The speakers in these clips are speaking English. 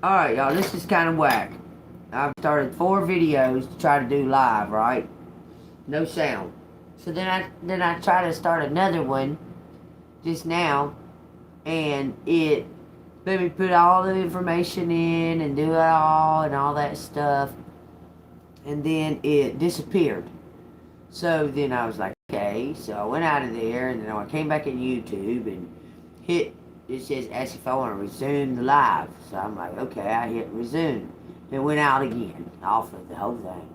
Alright, y'all, this is kind of whack. I've started 4 videos to try to do live, right? No sound. So then I try to start another one just now, and it let me put all the information in and do it all and all that stuff, and then it disappeared. So then I was like, okay. So I went out of there, and then I came back in YouTube and hit. It says ask if I want to resume the live. So I'm like, okay. I hit resume. It went out again, off of the whole thing.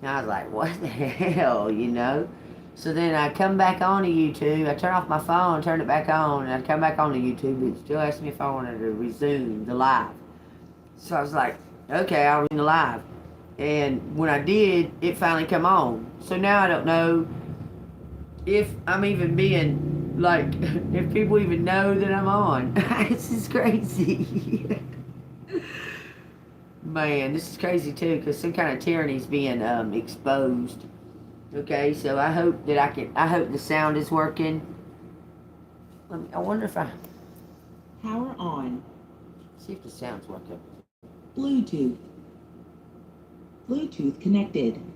And I was like, what the hell, you know? So then I come back on to YouTube. I turn off my phone, turn it back on, and I come back on to YouTube. It still asked me if I wanted to resume the live. So I was like, okay, I'll resume the live. And when I did, it finally come on. So now I don't know if I'm even being, like, if people even know that I'm on. This is crazy. Man, this is crazy too, because some kind of tyranny is being exposed. Okay, so I hope that I hope the sound is working. I wonder if Power on. see if the sound's working. Bluetooth. Bluetooth connected. I'm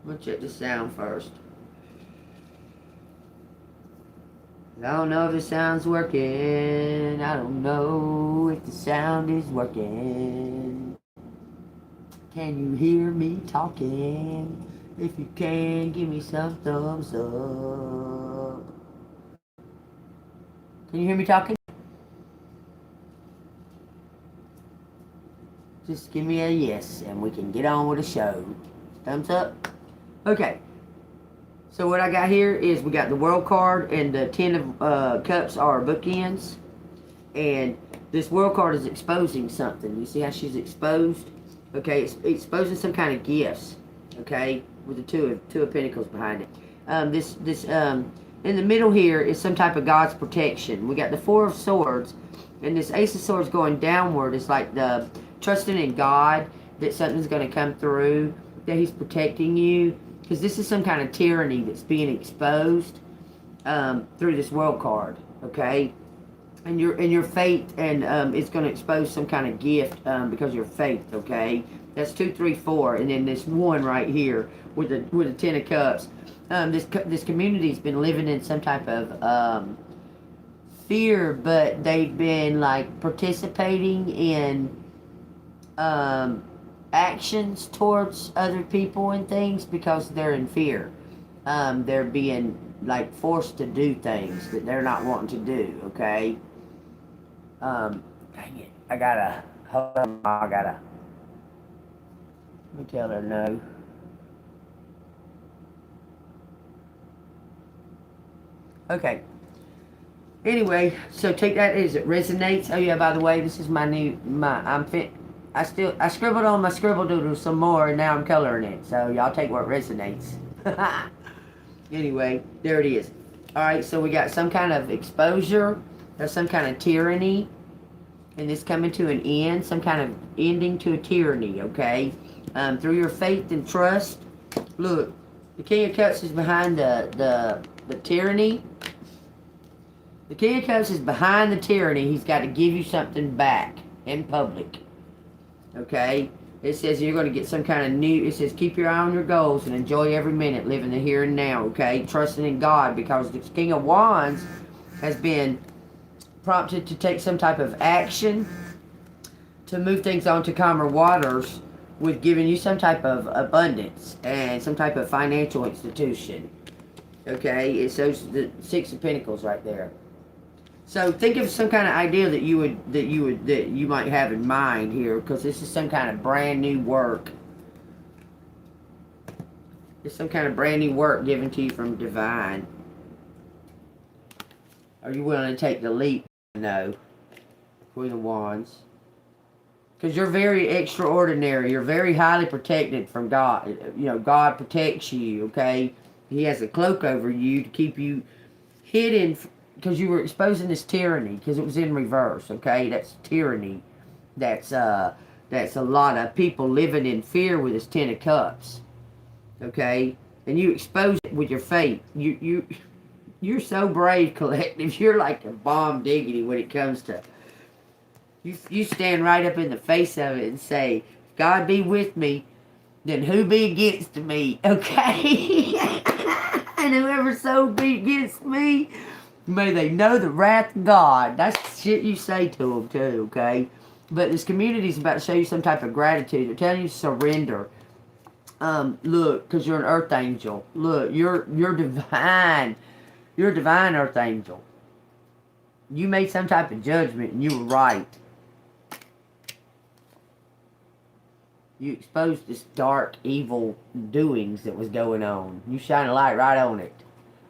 gonna check the sound first. I don't know if the sound's working. I don't know if the sound is working. Can you hear me talking? If you can, give me some thumbs up. Can you hear me talking? Just give me a yes and we can get on with the show. Thumbs up? Okay. So what I got here is we got the world card, and the 10 of cups are bookends. And this world card is exposing something. You see how she's exposed? Okay, it's exposing some kind of gifts. Okay, with the two of pentacles behind it. In the middle here is some type of God's protection. We got the 4 of swords, and this ace of swords going downward is like the trusting in God that something's going to come through, that He's protecting you. Because this is some kind of tyranny that's being exposed through this world card, okay? And your faith, and it's going to expose some kind of gift because of your faith, okay? That's 2, 3, 4, and then this 1 right here with the 10 of cups. This community's been living in some type of fear, but they've been like participating in actions towards other people and things because they're in fear. They're being like forced to do things that they're not wanting to do, okay? Dang it. Hold on, let me tell her no. Okay. Anyway, so take that as it resonates. Oh yeah, by the way, this is I scribbled on my scribble doodle some more, and now I'm coloring it. So y'all take what resonates. Anyway, there it is. Alright, so we got some kind of exposure. There's some kind of tyranny. And this coming to an end. Some kind of ending to a tyranny, okay? Through your faith and trust. Look, the King of Cups is behind the tyranny. The King of Cups is behind the tyranny. He's got to give you something back in public. Okay? It says you're going to get some kind of new... It says keep your eye on your goals and enjoy every minute, living the here and now. Okay? Trusting in God, because the King of Wands has been prompted to take some type of action to move things on to calmer waters with giving you some type of abundance and some type of financial institution. Okay? It shows the 6 of Pentacles right there. So think of some kind of idea that you might have in mind here, because this is some kind of brand new work. It's some kind of brand new work given to you from divine. Are you willing to take the leap? No. Queen of Wands. Because you're very extraordinary. You're very highly protected from God. You know, God protects you, okay? He has a cloak over you to keep you hidden, because you were exposing this tyranny, because it was in reverse, okay? That's tyranny. That's a lot of people living in fear with this 10 of Cups, okay? And you expose it with your faith. You're so brave, collective. You're like a bomb diggity when it comes to You stand right up in the face of it and say, if God be with me, then who be against me, okay? And whoever so be against me, may they know the wrath of God. That's the shit you say to them too, okay? But this community is about to show you some type of gratitude. They're telling you to surrender. Look, because you're an earth angel. Look, you're divine. You're a divine earth angel. You made some type of judgment and you were right. You exposed this dark, evil doings that was going on. You shine a light right on it.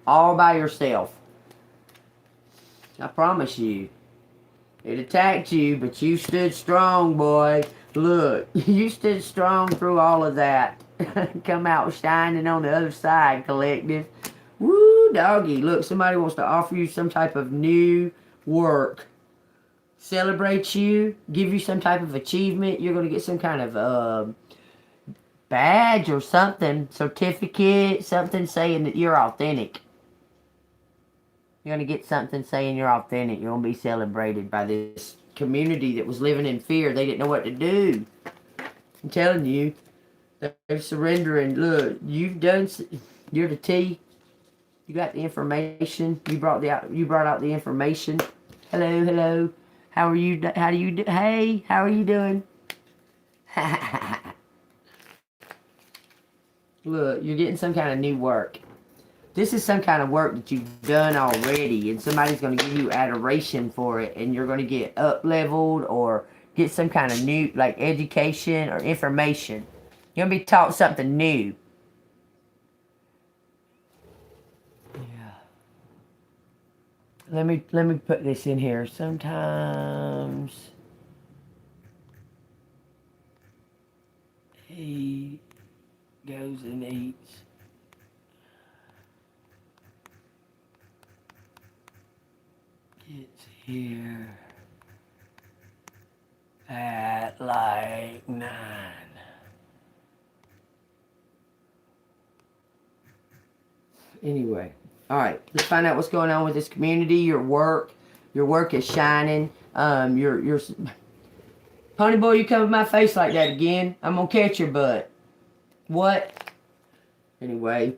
All by yourself. I promise you. It attacked you, but you stood strong, boy. Look, you stood strong through all of that. Come out shining on the other side, collective. Woo, doggy. Look, somebody wants to offer you some type of new work. Celebrate you. Give you some type of achievement. You're going to get some kind of badge or something. Certificate. Something saying that you're authentic. You're going to get something saying you're authentic. You're going to be celebrated by this community that was living in fear. They didn't know what to do. I'm telling you. They're surrendering. Look, you're the T. You got the information. You brought out the information. Hello, hello. How are you? How do you do? Hey, how are you doing? Look, you're getting some kind of new work. This is some kind of work that you've done already, and somebody's going to give you adoration for it, and you're going to get up-leveled or get some kind of new, like, education or information. You're going to be taught something new. Yeah. Let me put this in here. Sometimes he goes and eats. It's here at like 9. Anyway, all right. Let's find out what's going on with this community. Your work is shining. Your Pony boy, you come in my face like that again, I'm gonna catch your butt. What? Anyway.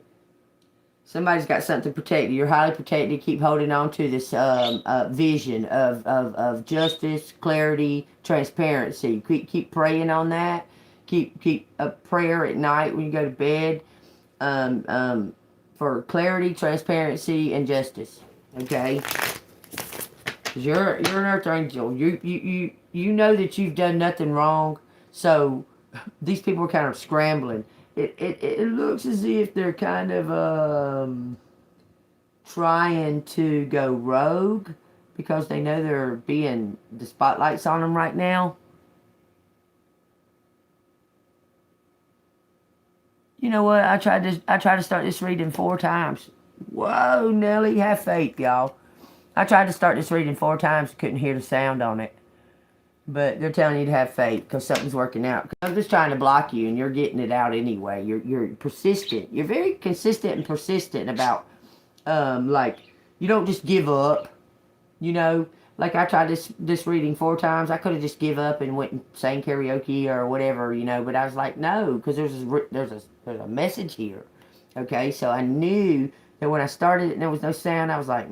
Somebody's got something protected. You're highly protected. Keep holding on to this vision of justice, clarity, transparency. Keep praying on that. Keep a prayer at night when you go to bed for clarity, transparency, and justice. Okay? 'Cause you're an earth angel. You know that you've done nothing wrong. So these people are kind of scrambling. It looks as if they're kind of trying to go rogue because they know the spotlight's on them right now. You know what? I tried to start this reading 4 times. Whoa, Nelly, have faith, y'all. I tried to start this reading 4 times, couldn't hear the sound on it. But they're telling you to have faith because something's working out. I'm just trying to block you and you're getting it out anyway. You're persistent. You're very consistent and persistent about, like, you don't just give up. You know, like I tried this reading 4 times. I could have just give up and went and sang karaoke or whatever, you know. But I was like, no, because there's a message here. Okay, so I knew that when I started it and there was no sound, I was like,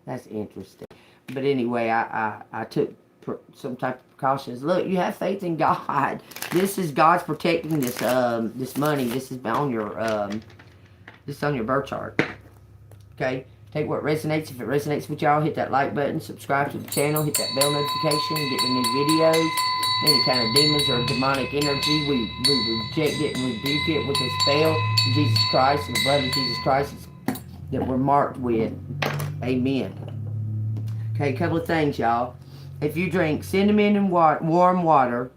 that's interesting. But anyway, I took some type of precautions. Look, you have faith in God. This is God's protecting this this money. This is on your birth chart. Okay, take what resonates. If it resonates with y'all, hit that like button, subscribe to the channel, hit that bell notification, get the new videos. Any kind of demons or demonic energy, we reject it and rebuke it with a spell in Jesus Christ and the blood of Jesus Christ that we're marked with. Amen. Okay, a couple of things, y'all. If you drink cinnamon and warm water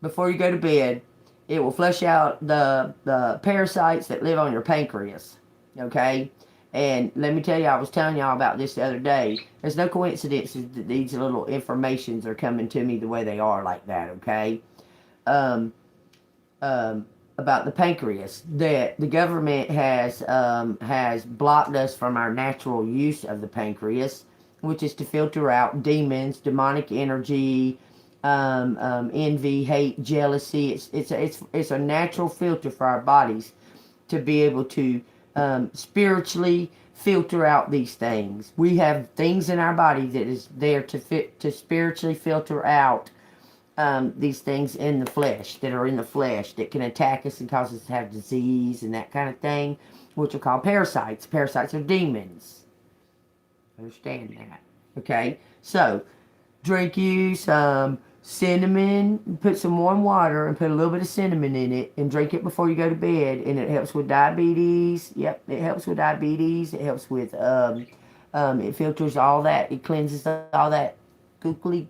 before you go to bed, it will flush out the parasites that live on your pancreas. Okay? And let me tell you, I was telling y'all about this the other day. There's no coincidence that these little informations are coming to me the way they are like that, okay? About the pancreas, that the government has blocked us from our natural use of the pancreas. which is to filter out demons, demonic energy, envy, hate, jealousy. It's a natural filter for our bodies to be able to spiritually filter out these things. We have things in our body that is there to spiritually filter out these things in the flesh, that are in the flesh, that can attack us and cause us to have disease and that kind of thing, which are called parasites. Parasites are demons. Understand that. Okay? So, drink you some cinnamon, put some warm water and put a little bit of cinnamon in it and drink it before you go to bed, and it helps with diabetes. Yep, it helps with diabetes. It helps with, it filters all that. It cleanses all that gookly.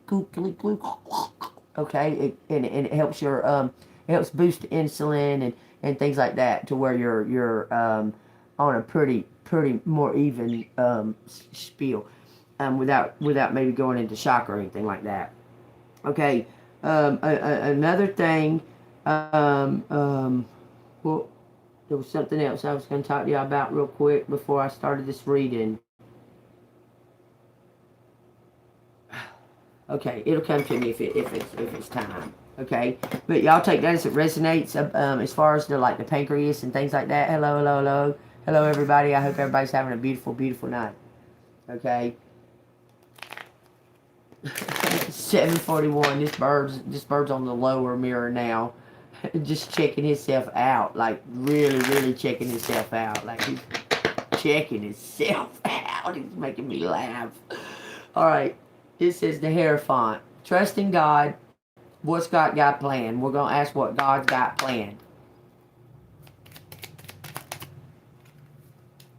Okay, and it helps your, it helps boost insulin and things like that, to where you're on a pretty more even spiel, without maybe going into shock or anything like that. Okay, another thing, well, there was something else I was going to talk to you about real quick before I started this reading. Okay, it'll come to me if it's time. Okay, but y'all take that as it resonates. As far as the pancreas and things like that. Hello, everybody. I hope everybody's having a beautiful, beautiful night. Okay. 7:41. This bird's on the lower mirror now, just checking himself out, like really checking himself out, like he's checking himself out. He's making me laugh. All right. This is the Hierophant. Trust in God. What's God got planned? We're going to ask what God's got planned.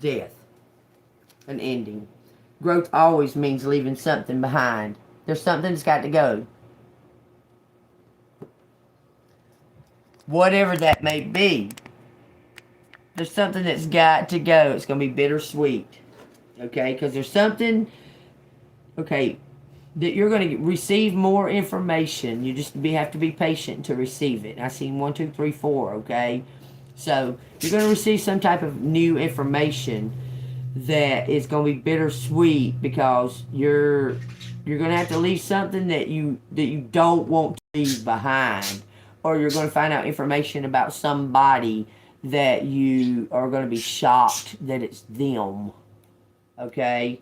Death. An ending. Growth always means leaving something behind. There's something that's got to go. Whatever that may be. There's something that's got to go. It's going to be bittersweet. Okay? Because there's something... Okay... that you're going to receive more information. You just have to be patient to receive it. I seen 1, 2, 3, 4, okay? So, you're going to receive some type of new information that is going to be bittersweet, because you're going to have to leave something that you don't want to leave behind, or you're going to find out information about somebody that you are going to be shocked that it's them, okay?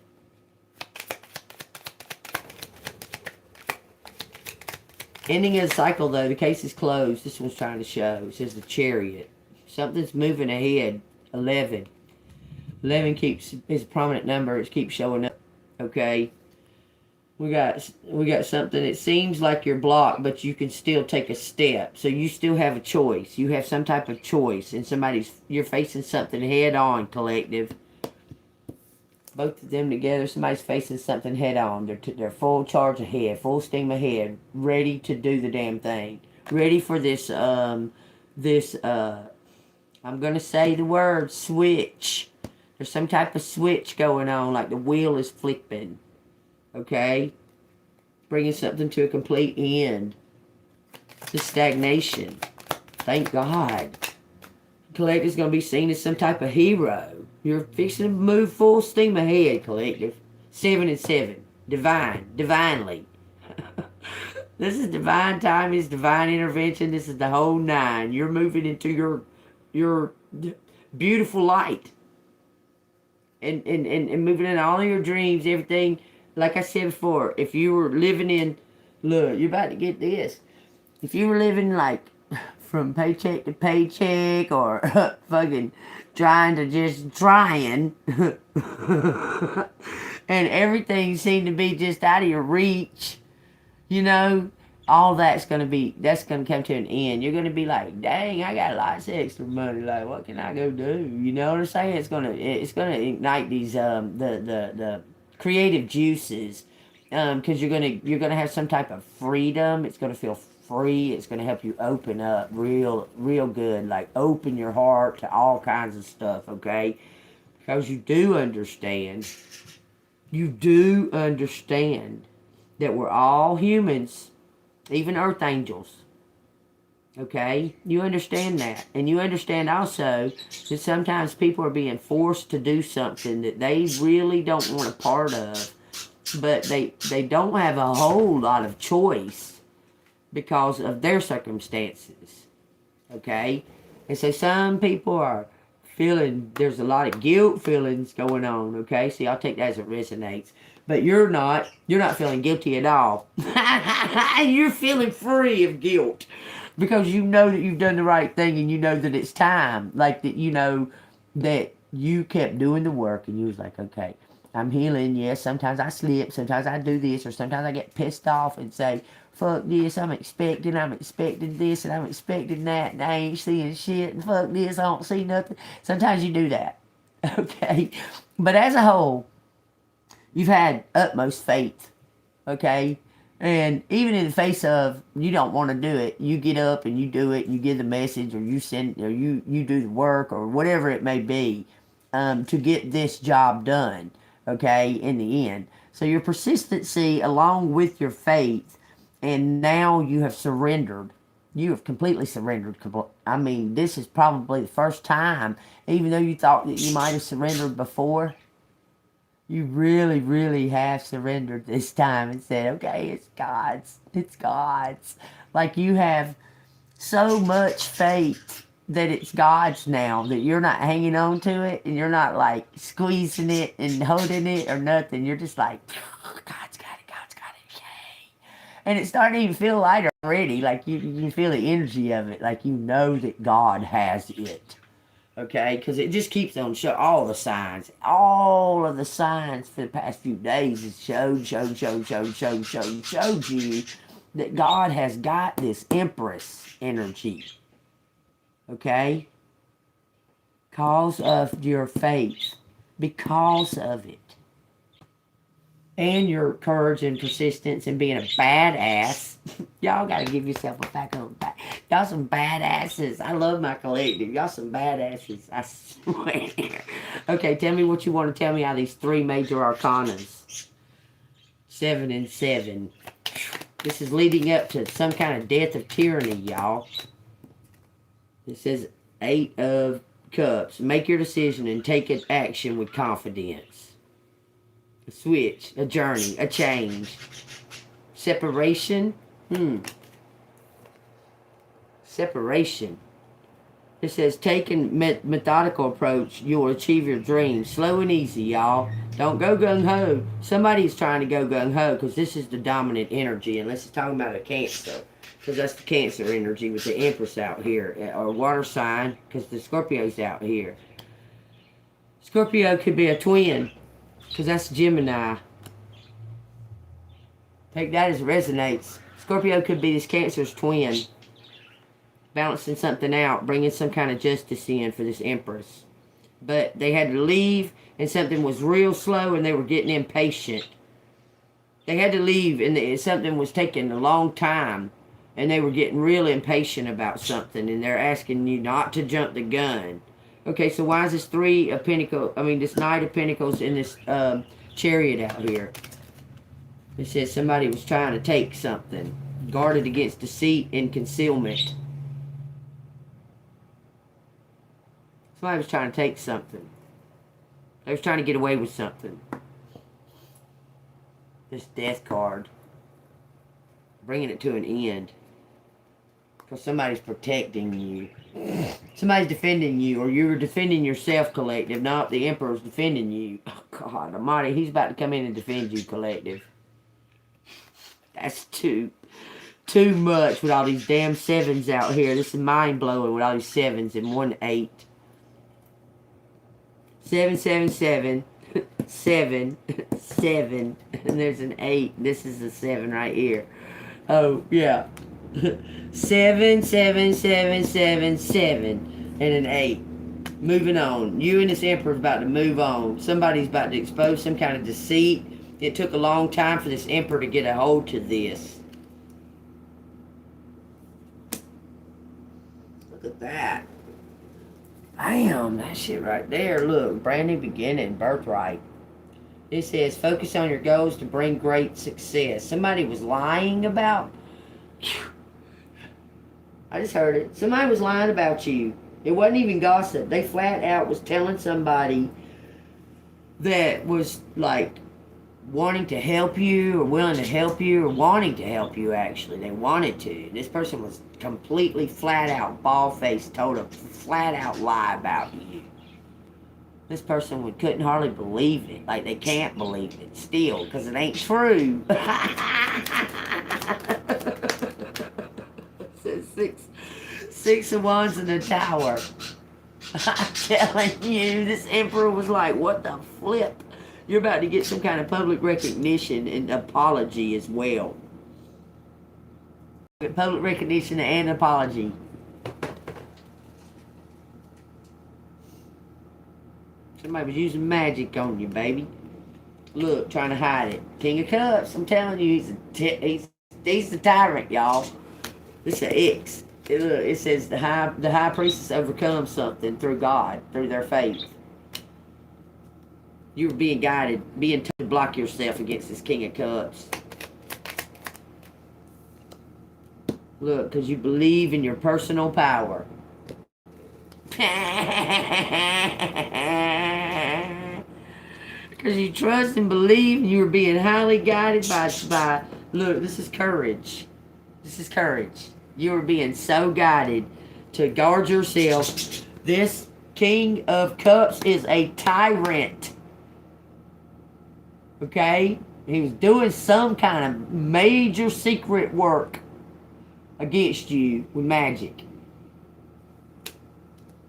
Ending of the cycle, though, the case is closed. This one's trying to show. It says the Chariot. Something's moving ahead. 11. 11 is a prominent number. It keeps showing up. Okay. We got something. It seems like you're blocked, but you can still take a step. So you still have a choice. You have some type of choice, and you're facing something head on, collective. Both of them together, somebody's facing something head on. They're full charge ahead, full steam ahead, ready to do the damn thing. Ready for this, I'm going to say the word, switch. There's some type of switch going on, like the wheel is flipping. Okay? Bringing something to a complete end. The stagnation. Thank God. Collective's going to be seen as some type of hero. You're fixing to move full steam ahead, collective. 7 and 7. Divinely. This is divine time. It's divine intervention. This is the whole 9. You're moving into your beautiful light. And moving in all of your dreams, everything. Like I said before, if you were living in... Look, you're about to get this. If you were living like from paycheck to paycheck, or fucking... trying, and everything seemed to be just out of your reach, all that's going to come to an end. You're going to be like, dang, I got lots of extra money, like, what can I go do? You know what I'm saying? It's going to ignite these, the creative juices, because you're going to have some type of freedom. It's going to feel free. It's going to help you open up real good, like open your heart to all kinds of stuff, okay? Because you do understand that we're all humans, even earth angels, okay? You understand that. And you understand also that sometimes people are being forced to do something that they really don't want a part of. but they don't have a whole lot of choice because of their circumstances. Okay? And so some people are feeling, there's a lot of guilt feelings going on. Okay? See, I'll take that as it resonates. But you're not feeling guilty at all. You're feeling free of guilt because you know that you've done the right thing, and you know that it's time. Like that, you know that you kept doing the work, and you was like, okay, I'm healing. Yes, sometimes I slip, sometimes I do this, or sometimes I get pissed off and say, fuck this, I'm expecting this, and I'm expecting that, and I ain't seeing shit, and fuck this, I don't see nothing. Sometimes you do that. Okay? But as a whole, you've had utmost faith, okay? And even in the face of you don't want to do it, you get up and you do it, and you give the message, or you send, or you do the work, or whatever it may be, to get this job done, okay, in the end. So your persistency along with your faith, and now you have surrendered. You have completely surrendered. I mean, this is probably the first time, even though you thought that you might have surrendered before, you really, really have surrendered this time and said, okay, it's God's. It's God's. Like you have so much faith that it's God's now, that you're not hanging on to it, and you're not like squeezing it and holding it or nothing. You're just like, God's got it, God's got it, yay. And it's starting to even feel lighter already. Like you can feel the energy of it. Like you know that God has it. Okay, because it just keeps on showing all the signs. All of the signs for the past few days has showed you that God has got this Empress energy. Okay? Because of your faith. Because of it. And your courage and persistence and being a badass. Y'all gotta give yourself a pat on the back. Y'all some badasses. I love my collective. Y'all some badasses. I swear. Okay, tell me what you want to tell me out of these three major arcanas. 7 and 7. This is leading up to some kind of death of tyranny, y'all. It says 8 of Cups. Make your decision and take an action with confidence. A switch, a journey, a change. Separation. Separation. It says, take a methodical approach. You'll achieve your dreams. Slow and easy, y'all. Don't go gung-ho. Somebody's trying to go gung-ho because this is the dominant energy. Unless it's talking about a Cancer. Because that's the Cancer energy with the Empress out here. Or water sign because the Scorpio's out here. Scorpio could be a twin because that's Gemini. Take that as it resonates. Scorpio could be this Cancer's twin. Balancing something out, bringing some kind of justice in for this Empress. But they had to leave, and something was real slow, and they were getting impatient. They had to leave, and something was taking a long time, and they were getting real impatient about something, and they're asking you not to jump the gun. Okay, so why is this this Knight of Pentacles in this Chariot out here? It says somebody was trying to take something, guarded against deceit and concealment. Somebody was trying to take something. They was trying to get away with something. This Death card. Bringing it to an end. Because somebody's protecting you. Somebody's defending you. Or you're defending yourself, collective. Not the Emperor's defending you. Oh, God almighty. He's about to come in and defend you, collective. That's too much with all these damn 7s out here. This is mind-blowing with all these 7s and 1 8. 7, 7, 7, 7, 7, and there's an 8. This is a 7 right here. Oh, yeah. 7, 7, 7, 7, 7, and an 8. Moving on. You and this Emperor's about to move on. Somebody's about to expose some kind of deceit. It took a long time for this Emperor to get a hold to this. Look at that. Bam, that shit right there. Look, brand new beginning, birthright. It says, focus on your goals to bring great success. Somebody was lying about... I just heard it. Somebody was lying about you. It wasn't even gossip. They flat out was telling somebody that was like wanting to help you or willing to help you or wanting to help you, actually. They wanted to. This person was completely flat out, bald-faced, told a flat out lie about you. This person couldn't hardly believe it. Like, they can't believe it still, because it ain't true. Six of Wands in the Tower. I'm telling you, this Emperor was like, what the flip? You're about to get some kind of public recognition and apology as well. Public recognition and apology. Somebody was using magic on you, baby. Look, trying to hide it. King of Cups, I'm telling you, he's the tyrant, y'all. This is an X. It says the high priestess overcomes something through God, through their faith. You were being guided, being told to block yourself against this King of Cups. Look, because you believe in your personal power. Because you trust and believe, and you were being highly guided by look, this is courage. This is courage. You were being so guided to guard yourself. This King of Cups is a tyrant. Okay? He was doing some kind of major secret work against you with magic.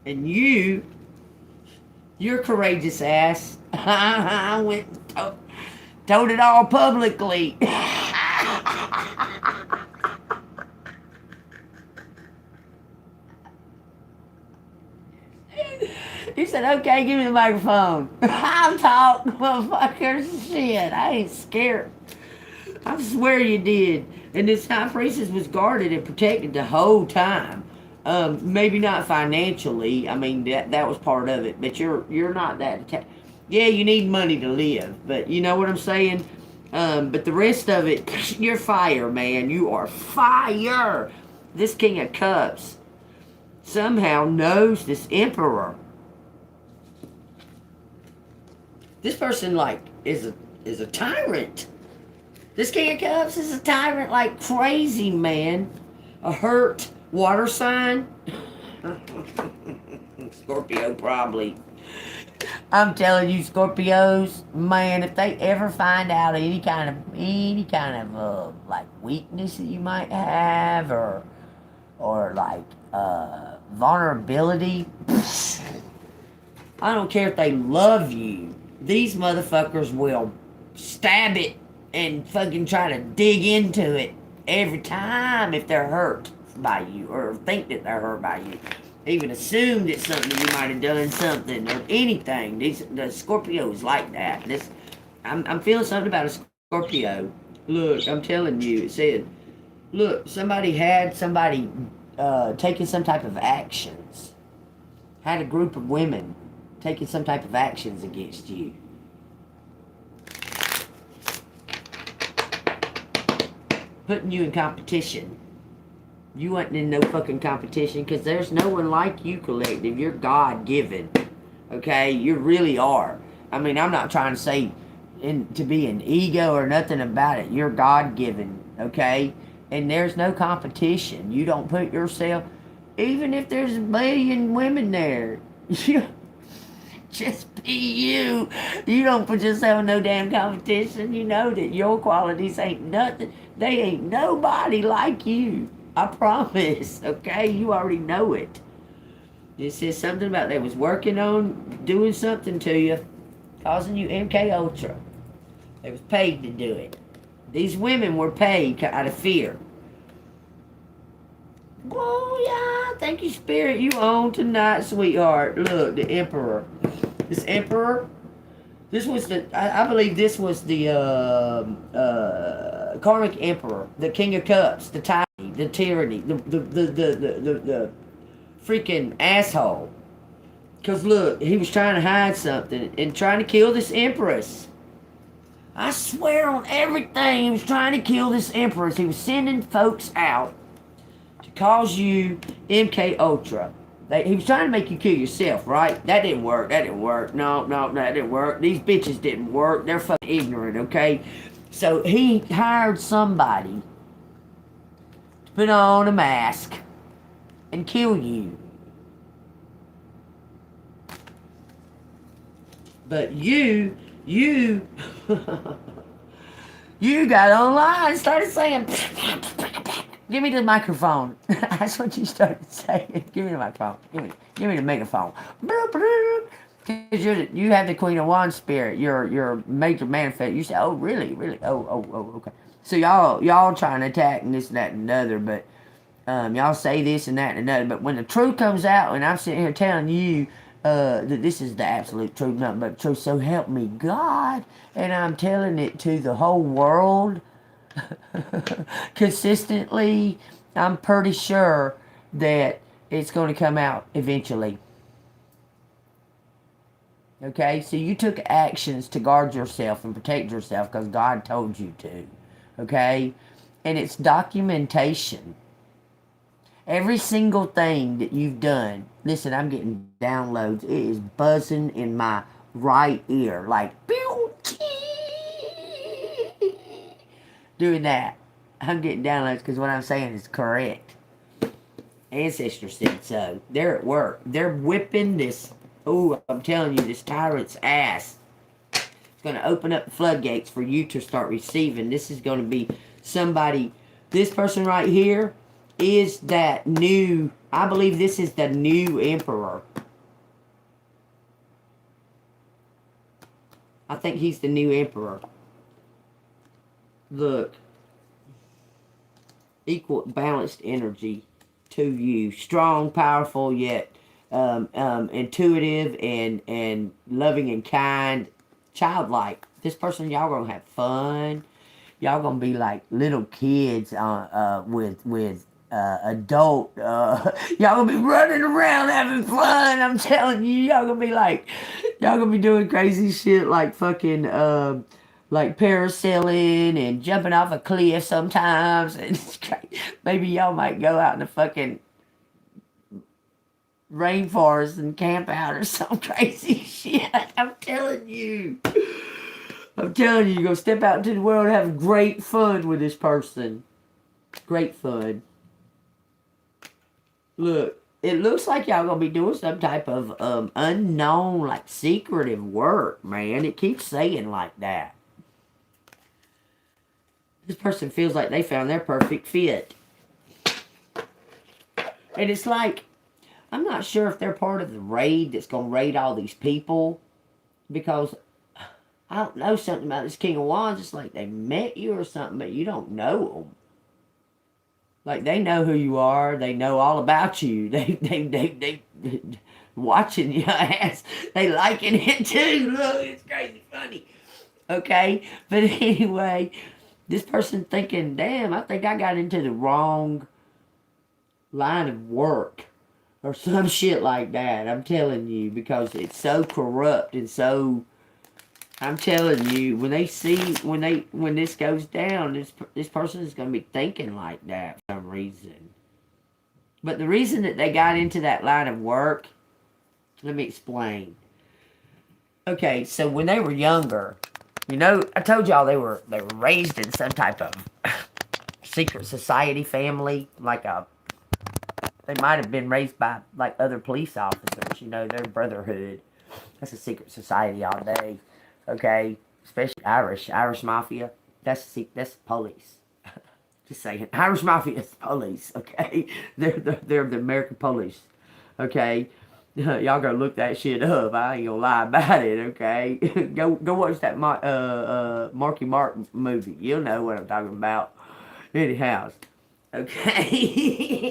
And you're courageous ass. I went and told it all publicly. He said, okay, give me the microphone. I'll talk, motherfuckers. Shit, I ain't scared. I swear you did. And this high priestess was guarded and protected the whole time. Maybe not financially. I mean, that was part of it. But you're not that. Yeah, you need money to live. But you know what I'm saying? But the rest of it, you're fire, man. You are fire. This King of Cups somehow knows this Emperor. This person, like, is a tyrant. This King of Cups is a tyrant like crazy, man. A hurt water sign. Scorpio, probably. I'm telling you, Scorpios, man, if they ever find out any kind of like weakness that you might have, or like vulnerability, I don't care if they love you. These motherfuckers will stab it and fucking try to dig into it every time if they're hurt by you or think that they're hurt by you. Even assume that something you might have done something or anything. The Scorpios like that. I'm feeling something about a Scorpio. Look, I'm telling you, it said, look, somebody taking some type of actions. Had a group of women taking some type of actions against you. Putting you in competition. You wasn't in no fucking competition because there's no one like you, Collective. You're God-given. Okay? You really are. I mean, I'm not trying to say to be an ego or nothing about it. You're God-given. Okay? And there's no competition. You don't put yourself... Even if there's a million women there, just be you. You don't put yourself in no damn competition. You know that your qualities ain't nothing. They ain't nobody like you. I promise. Okay? You already know it. It says something about they was working on doing something to you, causing you MK Ultra. They was paid to do it. These women were paid out of fear. Oh, yeah. Thank you, Spirit. You own tonight, sweetheart. Look, the Emperor. This Emperor, this was I believe this was the karmic Emperor, the King of Cups, the Tyranny, the freaking asshole. Because look, he was trying to hide something and trying to kill this Empress. I swear on everything, he was trying to kill this Empress. He was sending folks out to cause you MK Ultra. He was trying to make you kill yourself, right? That didn't work. That didn't work. No, that didn't work. These bitches didn't work. They're fucking ignorant, okay? So he hired somebody to put on a mask and kill you. But you got online and started saying, give me the microphone. That's what you started saying. Give me the microphone. Give me the megaphone. Because you have the Queen of Wands spirit. You're a major manifest. You say, oh, really? Oh, okay. So y'all trying to attack and this and that and another, but y'all say this and that and another. But when the truth comes out, and I'm sitting here telling you that this is the absolute truth, nothing but the truth, so help me God, and I'm telling it to the whole world consistently, I'm pretty sure that it's going to come out eventually. Okay, so you took actions to guard yourself and protect yourself because God told you to. Okay, and it's documentation. Every single thing that you've done. Listen, I'm getting downloads. It is buzzing in my right ear, like doing that. I'm getting downloads because what I'm saying is correct. Ancestors said so. They're at work. They're whipping this. Oh, I'm telling you, this tyrant's ass. It's going to open up the floodgates for you to start receiving. This is going to be somebody. This person right here is that new. I believe this is the new emperor. I think he's the new emperor. Look. Equal, balanced energy to you. Strong, powerful, yet intuitive and loving and kind. Childlike. This person, y'all gonna have fun. Y'all gonna be like little kids with adult. Y'all gonna be running around having fun. I'm telling you, y'all gonna be doing crazy shit like fucking like parasailing and jumping off a cliff sometimes. And maybe y'all might go out in the fucking rainforest and camp out or some crazy shit. I'm telling you. You're gonna step out into the world and have great fun with this person. Great fun. Look, it looks like y'all gonna be doing some type of unknown, like secretive work, man. It keeps saying like that. This person feels like they found their perfect fit. And it's like, I'm not sure if they're part of the raid that's going to raid all these people. Because I don't know something about this King of Wands. It's like they met you or something, but you don't know them. Like, they know who you are. They know all about you. They watching your ass. They liking it too. Look, it's crazy funny. Okay? But anyway, this person thinking, damn, I think I got into the wrong line of work. Or some shit like that. I'm telling you. Because it's so corrupt and so... I'm telling you, when this goes down, this person is going to be thinking like that for some reason. But the reason that they got into that line of work, let me explain. Okay, so when they were younger, you know, I told y'all they were raised in some type of secret society family, they might have been raised by like other police officers, you know, their brotherhood. That's a secret society all day. Okay, especially Irish mafia. That's police. Just saying, Irish mafia is police. Okay, they're the American police. Okay, y'all gotta look that shit up. I ain't gonna lie about it. Okay, go watch that Marky Mark movie. You'll know what I'm talking about. Anyhow, okay.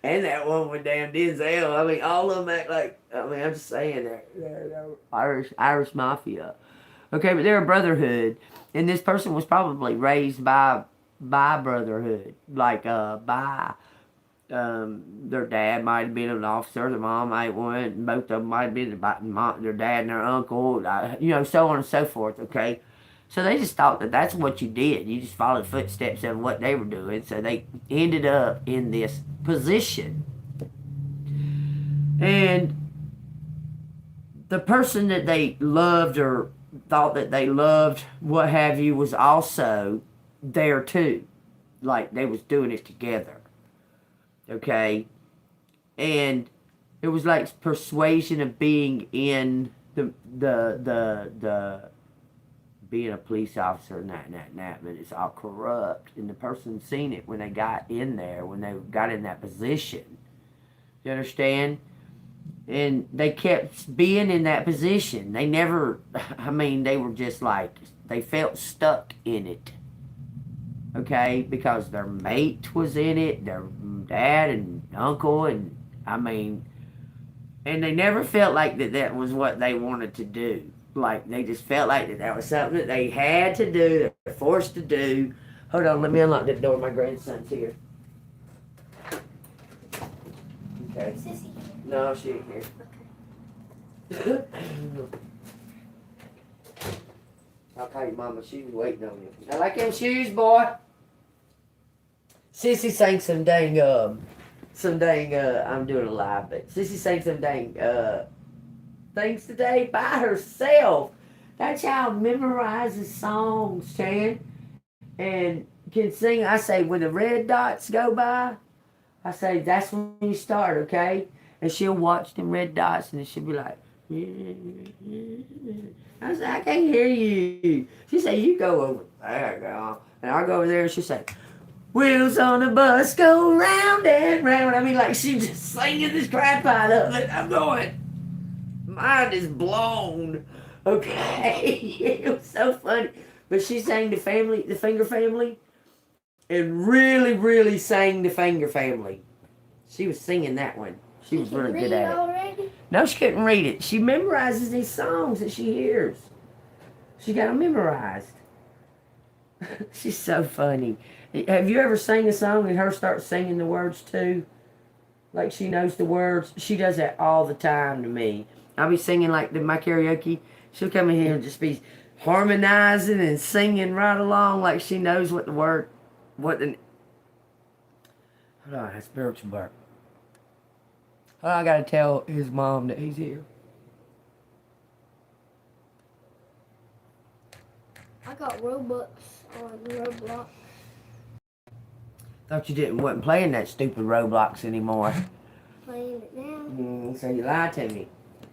And that one with damn Denzel. I mean, all of them act like, I'm just saying, they're Irish mafia. Okay, but they're a brotherhood. And this person was probably raised by brotherhood. Like, by, their dad might have been an officer, their mom might want, both of them might have been their dad and their uncle, you know, so on and so forth, okay? So they just thought that that's what you did. You just followed footsteps of what they were doing. So they ended up in this position. And the person that they loved or thought that they loved, what have you, was also there too. Like they was doing it together. Okay? And it was like persuasion of being in the being a police officer and that, but it's all corrupt. And the person seen it when they got in there, when they got in that position. You understand? And they kept being in that position. They never, I mean, they were just like, they felt stuck in it. Okay? Because their mate was in it, their dad and uncle, and I mean, and they never felt like that was what they wanted to do. Like, they just felt like that was something that they had to do, they were forced to do. Hold on, let me unlock the door. My grandson's here. Okay. Sissy. No, she ain't here. Okay. I'll call your mama. She was waiting on you. I like them shoes, boy. Sissy sang some dang, I'm doing a live, but Sissy sang some dang, things today by herself. That child memorizes songs, Chan, and can sing. I say, when the red dots go by, I say, that's when you start, okay? And she'll watch them red dots, and she'll be like, I say, I can't hear you. She say, you go over there, girl. And I'll go over there, and she'll say, wheels on the bus go round and round. I mean, like, she's just singing this crap out of it. I'm going, mind is blown. Okay? It was so funny. But she sang the Finger Family, and really, really sang the Finger Family. She was singing that one. She was really good at it. Already? No, she couldn't read it. She memorizes these songs that she hears. She got them memorized. She's so funny. Have you ever sang a song and her start singing the words too? Like she knows the words. She does that all the time to me. I'll be singing like my karaoke. She'll come in here and just be harmonizing and singing right along like she knows what the word, what the... Hold on, that's spiritual burp. Hold on, I gotta tell his mom that he's here. I got Robux on Roblox. Thought you wasn't playing that stupid Roblox anymore. Playing it now. So you lied to me.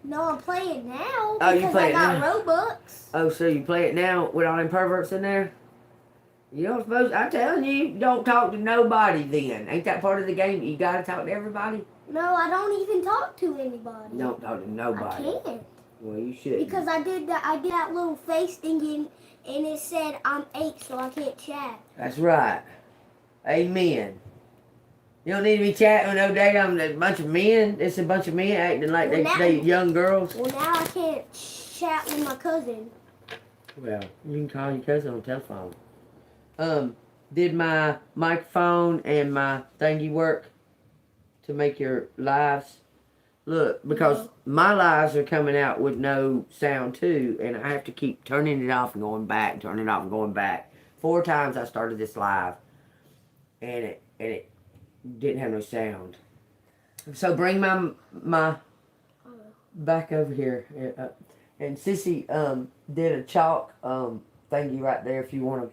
No, I'm playing now. Oh, you because play I it got now? Robux. Oh, so you play it now with all them perverts in there? You don't suppose, I'm telling you, don't talk to nobody then. Ain't that part of the game? You gotta talk to everybody? No, I don't even talk to anybody. Don't talk to nobody. I can't. Well, you should. Because I did that little face thing and it said I'm 8, so I can't chat. That's right. Amen. You don't need to be chatting with no damn a bunch of men. It's a bunch of men acting like they young girls. Well, now I can't chat with my cousin. Well, you can call your cousin on the telephone. Did my microphone and my thingy work to make your lives? Look, because my lives are coming out with no sound too, and I have to keep turning it off and going back, turning it off and going back. 4 times I started this live, and it didn't have no sound. So bring my back over here, and Sissy did a chalk thingy right there if you wanna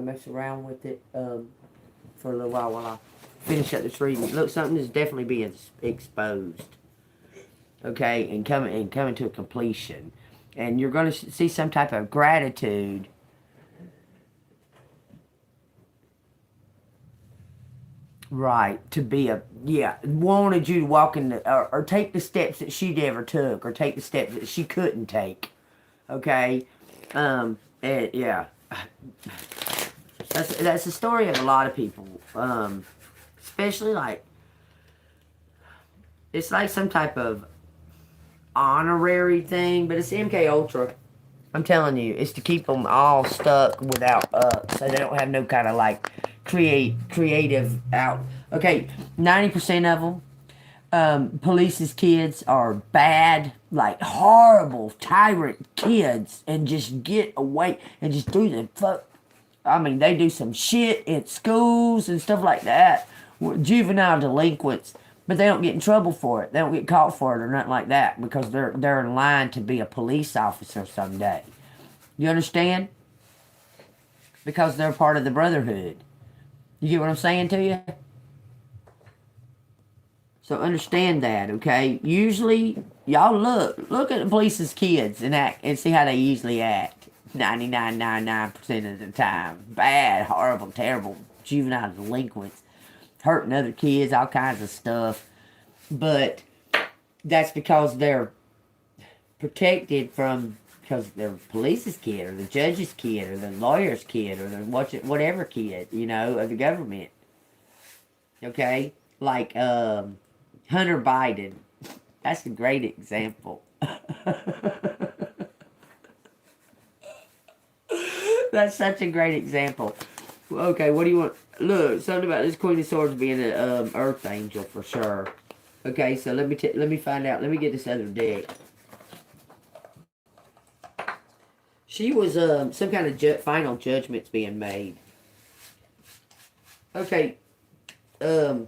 mess around with it for a little while I finish up this reading. Look, something is definitely being exposed. Okay, and coming to a completion, and you're going to see some type of gratitude. Right, to be wanted you to walk in or take the steps that she never took, or take the steps that she couldn't take. Okay, and yeah, that's the story of a lot of people, especially like it's like some type of honorary thing, but it's MK Ultra. I'm telling you, it's to keep them all stuck without so they don't have no kind of like creative out. Okay, 90% of them, police's kids are bad, like horrible tyrant kids, and just get away and just do the fuck. I mean, they do some shit in schools and stuff like that. Juvenile delinquents. But they don't get in trouble for it. They don't get caught for it or nothing like that because they're in line to be a police officer someday. You understand? Because they're part of the brotherhood. You get what I'm saying to you? So understand that, okay? Usually, y'all look at the police's kids and act and see how they usually act. 99.99% of the time. Bad, horrible, terrible, juvenile delinquents. Hurting other kids, all kinds of stuff. But that's because they're protected from, because they're police's kid or the judge's kid or the lawyer's kid or the whatever kid, you know, of the government. Okay? Like Hunter Biden. That's a great example. That's such a great example. Okay, what do you want? Look, something about this Queen of Swords being an Earth Angel for sure. Okay, so let me find out. Let me get this other deck. She was some kind of final judgments being made. Okay, there's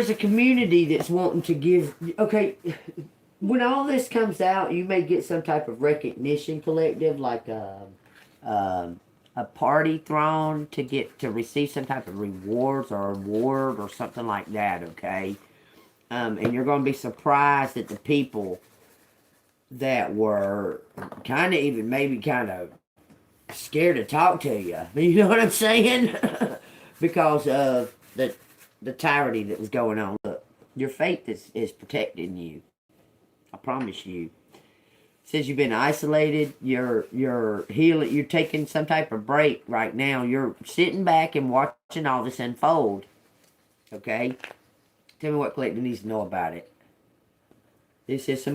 a community that's wanting to give. Okay, when all this comes out, you may get some type of recognition collective, like a party thrown to receive some type of rewards or award or something like that. Okay, and you're going to be surprised at the people that were kind of even maybe kind of scared to talk to you. You know what I'm saying? Because of the tyranny that was going on. Look, your faith is protecting you. I promise you. It says you've been isolated. You're healing. You're taking some type of break right now. You're sitting back and watching all this unfold. Okay? Tell me what collector needs to know about it. This says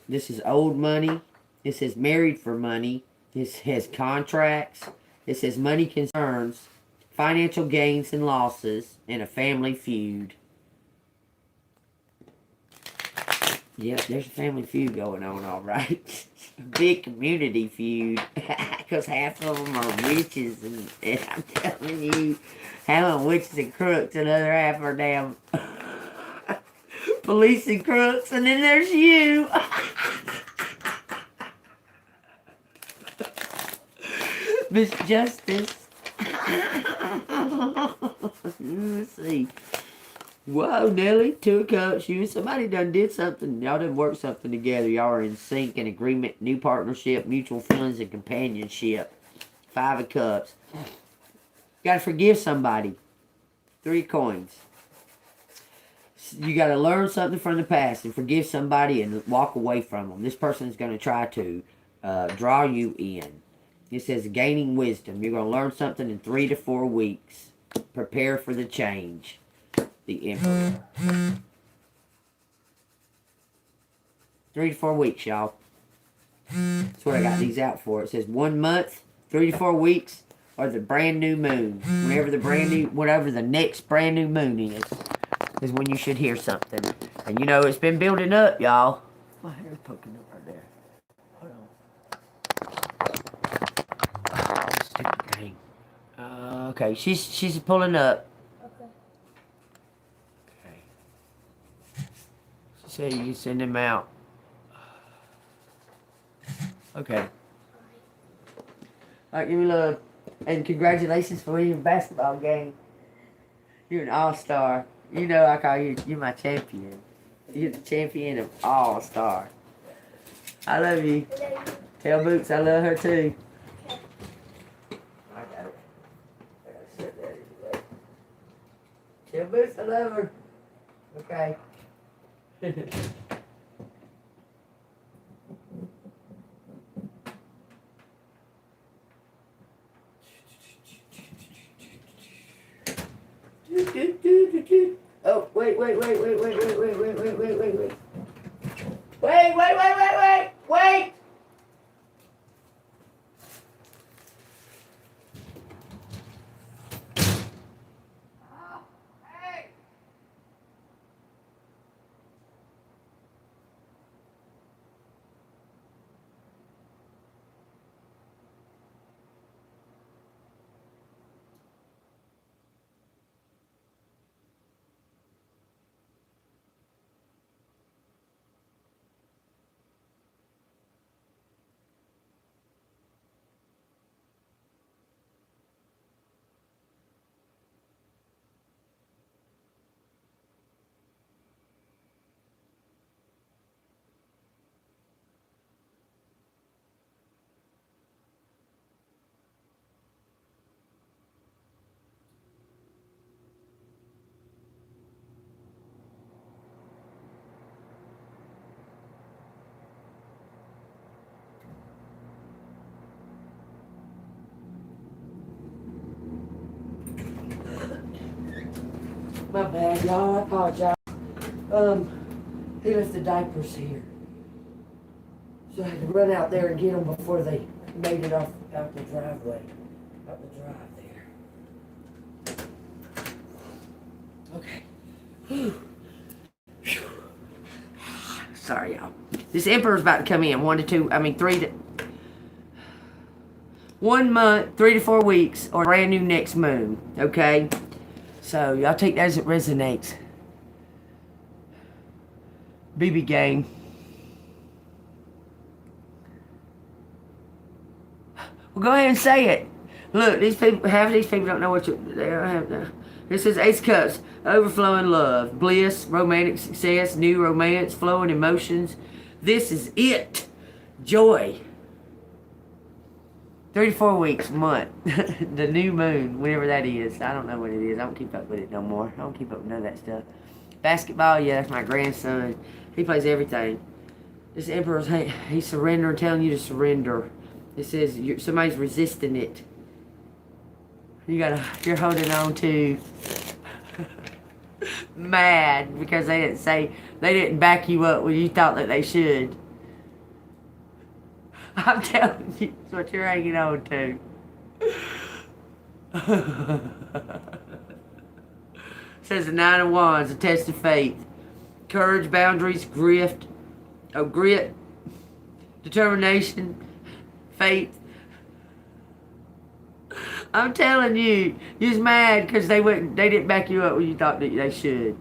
this is old money. This says married for money. This has contracts. It says money concerns, financial gains and losses, and a family feud. Yep, there's a family feud going on, all right. A big community feud. Because half of them are witches, and I'm telling you, half of them witches and crooks, and the other half are damn police and crooks, and then there's you. Miss Justice. Let's see. Whoa, Nelly, 2 of Cups. You and somebody done did something. Y'all done worked something together. Y'all are in sync and agreement, new partnership, mutual feelings, and companionship. 5 of Cups. Got to forgive somebody. 3 coins. You got to learn something from the past and forgive somebody and walk away from them. This person is going to try to draw you in. It says gaining wisdom. You're going to learn something in 3 to 4 weeks. Prepare for the change. The Emperor. 3 to 4 weeks, y'all. That's what I got these out for. It says 1 month, 3 to 4 weeks, or the brand new moon. Whatever the next brand new moon is when you should hear something. And you know it's been building up, y'all. My hair's poking up right there. Hold on. Oh, stupid thing. Okay, she's pulling up. Say you send him out. Okay. Alright, give me love. And congratulations for winning the basketball game. You're an all-star. You know I call you're my champion. You're the champion of all-star. I love you. Tell Boots I love her too. I got it. I gotta set that anyway. Tell Boots I love her. Okay. Oh, wait. Wait! My bad, y'all. I apologize. He left the diapers here. So I had to run out there and get them before they made it out the driveway. Out the drive there. Okay. Whew. Whew. Sorry, y'all. This emperor's about to come in. 1 month, 3 to 4 weeks, or brand new next moon. Okay? So, y'all take that as it resonates. BB gang. Well, go ahead and say it. Look, these people, half of these people don't know what they don't have. This is Ace of Cups, overflowing love, bliss, romantic success, new romance, flowing emotions. This is it. Joy. 3 to 4 weeks, month. The new moon, whenever that is. I don't know when it is. I don't keep up with it no more. I don't keep up with none of that stuff. Basketball, yeah, that's my grandson. He plays everything. This emperor's, he's surrendering, telling you to surrender. It says somebody's resisting it. You're holding on to mad because they didn't back you up when you thought that they should. I'm telling you, it's what you're hanging on to. It says the 9 of Wands, a test of faith. Courage, boundaries, grit, determination, faith. I'm telling you, you're mad because they didn't back you up when you thought that they should.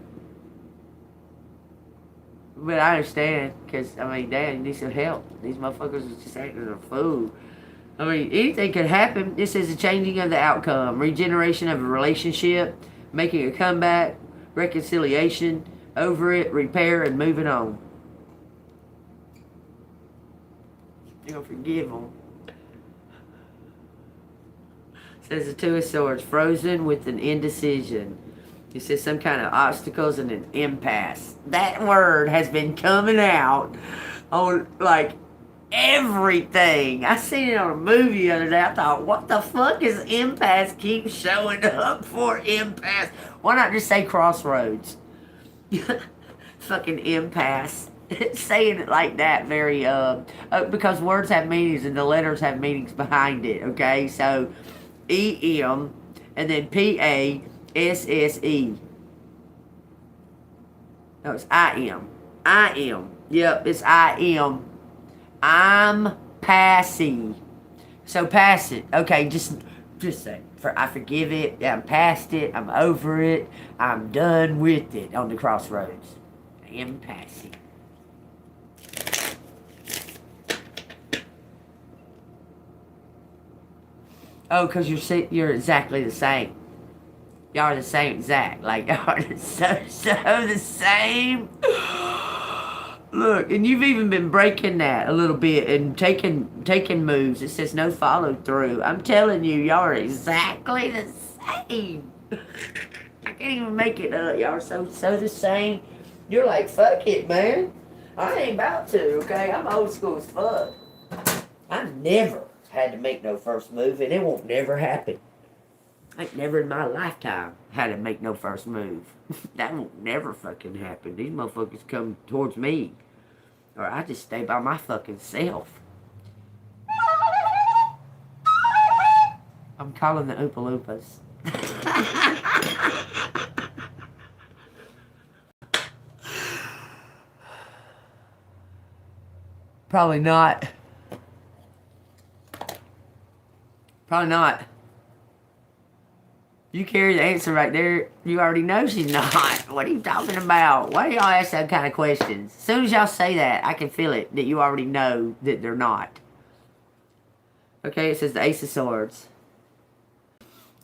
But I understand, because, I mean, Dad, you need some help. These motherfuckers are just acting a fool. I mean, anything could happen. This is a changing of the outcome, regeneration of a relationship, making a comeback, reconciliation, over it, repair, and moving on. You're going to forgive them. It says the 2 of Swords, frozen with an indecision. It says some kind of obstacles and an impasse. That word has been coming out on, like, everything. I seen it on a movie the other day. I thought, what the fuck is impasse keep showing up for impasse? Why not just say crossroads? Fucking impasse. Saying it like that very, because words have meanings and the letters have meanings behind it, okay? So, E-M and then P-A-S-S-E. No, it's I-M. I-M. Yep, it's I-M. I'm passing. So pass it. Okay, just say, I forgive it. I'm past it. I'm over it. I'm done with it on the crossroads. I am passing. Oh, because you're exactly the same. Y'all are the same exact. Like, y'all are so the same. Look, and you've even been breaking that a little bit and taking moves. It says no follow through. I'm telling you, y'all are exactly the same. I can't even make it up. Y'all are so the same. You're like, fuck it, man. I ain't about to, okay? I'm old school as fuck. I never had to make no first move, and it won't never happen. I ain't never in my lifetime had to make no first move. That won't never fucking happen. These motherfuckers come towards me. Or I just stay by my fucking self. I'm calling the Oompa Loompas. Probably not. Probably not. You carry the answer right there. You already know she's not. What are you talking about? Why do y'all ask that kind of questions? As soon as y'all say that, I can feel it, that you already know that they're not. Okay, it says the Ace of Swords.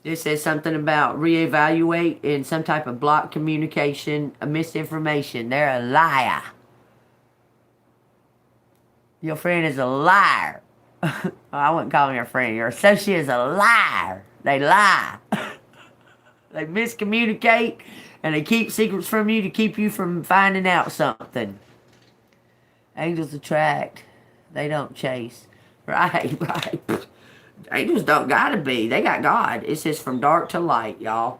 It says something about reevaluate in some type of blocked communication, a misinformation. They're a liar. Your friend is a liar. I wouldn't call him your friend. Your associate is a liar. They lie. They miscommunicate, and they keep secrets from you to keep you from finding out something. Angels attract. They don't chase. Right. Angels don't gotta be. They got God. It says from dark to light, y'all.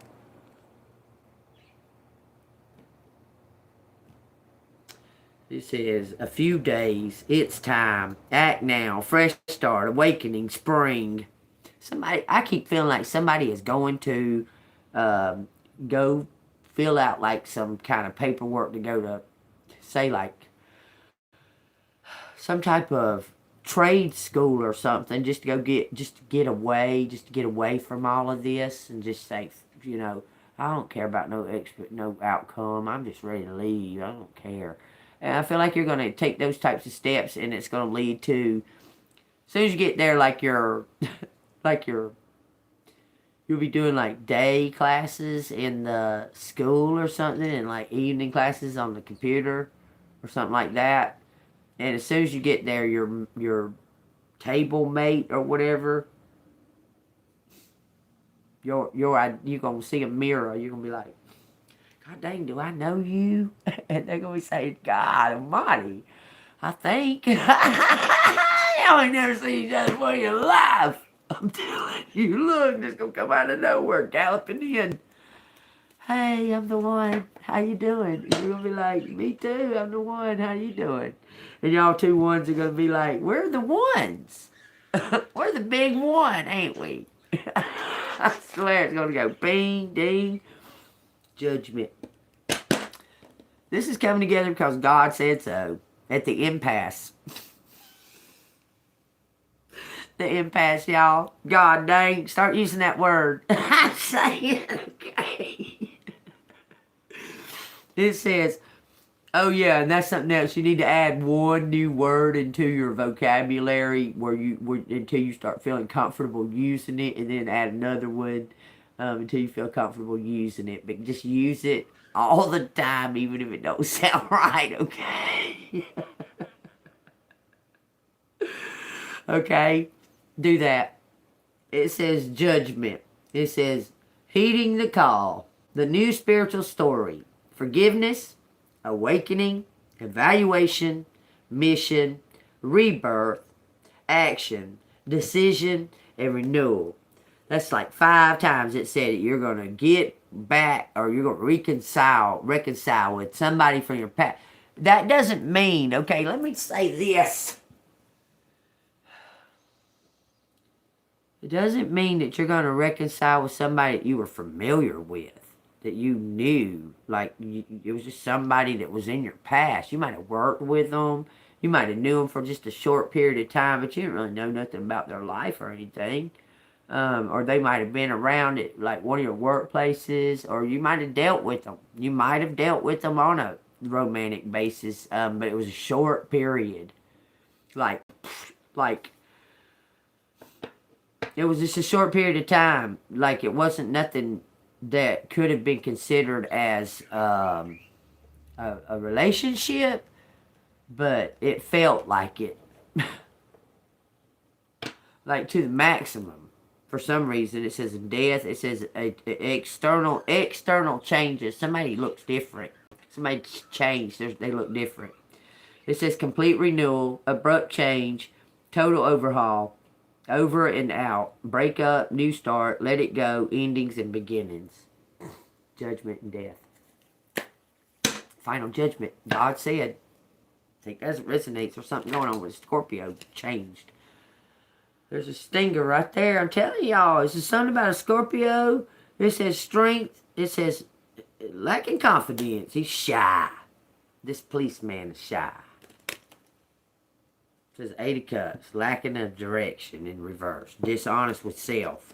It says, a few days, it's time, act now, fresh start, awakening, spring. I keep feeling like somebody is going to go fill out like some kind of paperwork to go to, say, like some type of trade school or something, just to get away from all of this, and just say, I don't care about no outcome. I'm just ready to leave. I don't care. And I feel like you're going to take those types of steps, and it's going to lead to, as soon as you get there, like you'll be doing like day classes in the school or something, and like evening classes on the computer or something like that. And as soon as you get there, your table mate or whatever, you're gonna see a mirror. You're gonna be like, God dang, do I know you? And they're gonna be saying, God Almighty, I think. Y'all ain't never seen each other before in your life. I'm telling you, look, this gonna come out of nowhere, galloping in. Hey, I'm the one. How you doing? And you're gonna be like, me too, I'm the one. How you doing? And y'all two ones are gonna be like, we're the ones. We're the big one, ain't we? I swear it's gonna go bing, ding, judgment. This is coming together because God said so. At the impasse. The impasse, y'all. God dang, start using that word. I'm saying, okay. It says, oh yeah, and that's something else. You need to add one new word into your vocabulary until you start feeling comfortable using it, and then add another one until you feel comfortable using it. But just use it all the time, even if it don't sound right, okay? Okay? Do that. It says judgment. It says heeding the call, the new spiritual story, forgiveness, awakening, evaluation, mission, rebirth, action, decision, and renewal. That's like 5 times it said it. You're going to get back, or you're going to reconcile with somebody from your past. That doesn't mean, okay, let me say this. It doesn't mean that you're going to reconcile with somebody that you were familiar with, that you knew. Like, it was just somebody that was in your past. You might have worked with them. You might have knew them for just a short period of time, but you didn't really know nothing about their life or anything. Or they might have been around at, like, one of your workplaces, or you might have dealt with them. You might have dealt with them on a romantic basis, but it was a short period. Like, it was just a short period of time. Like, it wasn't nothing that could have been considered as a relationship, but it felt like it. Like, to the maximum. For some reason, it says death. It says external changes. Somebody looks different. Somebody changed. They look different. It says complete renewal, abrupt change, total overhaul, over and out, break up, new start, let it go, endings and beginnings. Judgment and death. Final judgment. God said. I think that resonates. There's something going on with Scorpio. Changed. There's a stinger right there. I'm telling y'all. It's something about a Scorpio. It says strength. It says lacking confidence. He's shy. This policeman is shy. It says 8 of Cups. Lacking of direction in reverse. Dishonest with self.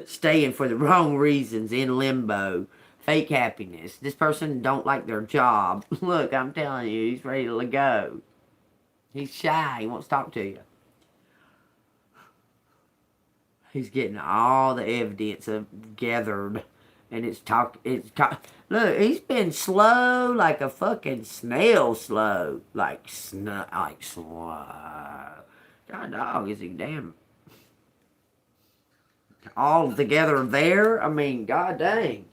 Staying for the wrong reasons. In limbo. Fake happiness. This person don't like their job. Look, I'm telling you. He's ready to go. He's shy. He won't talk to you. He's getting all the evidence gathered, and look, he's been slow like a fucking snail slow. Like slow. God dog, is he damn all together there? I mean, god dang.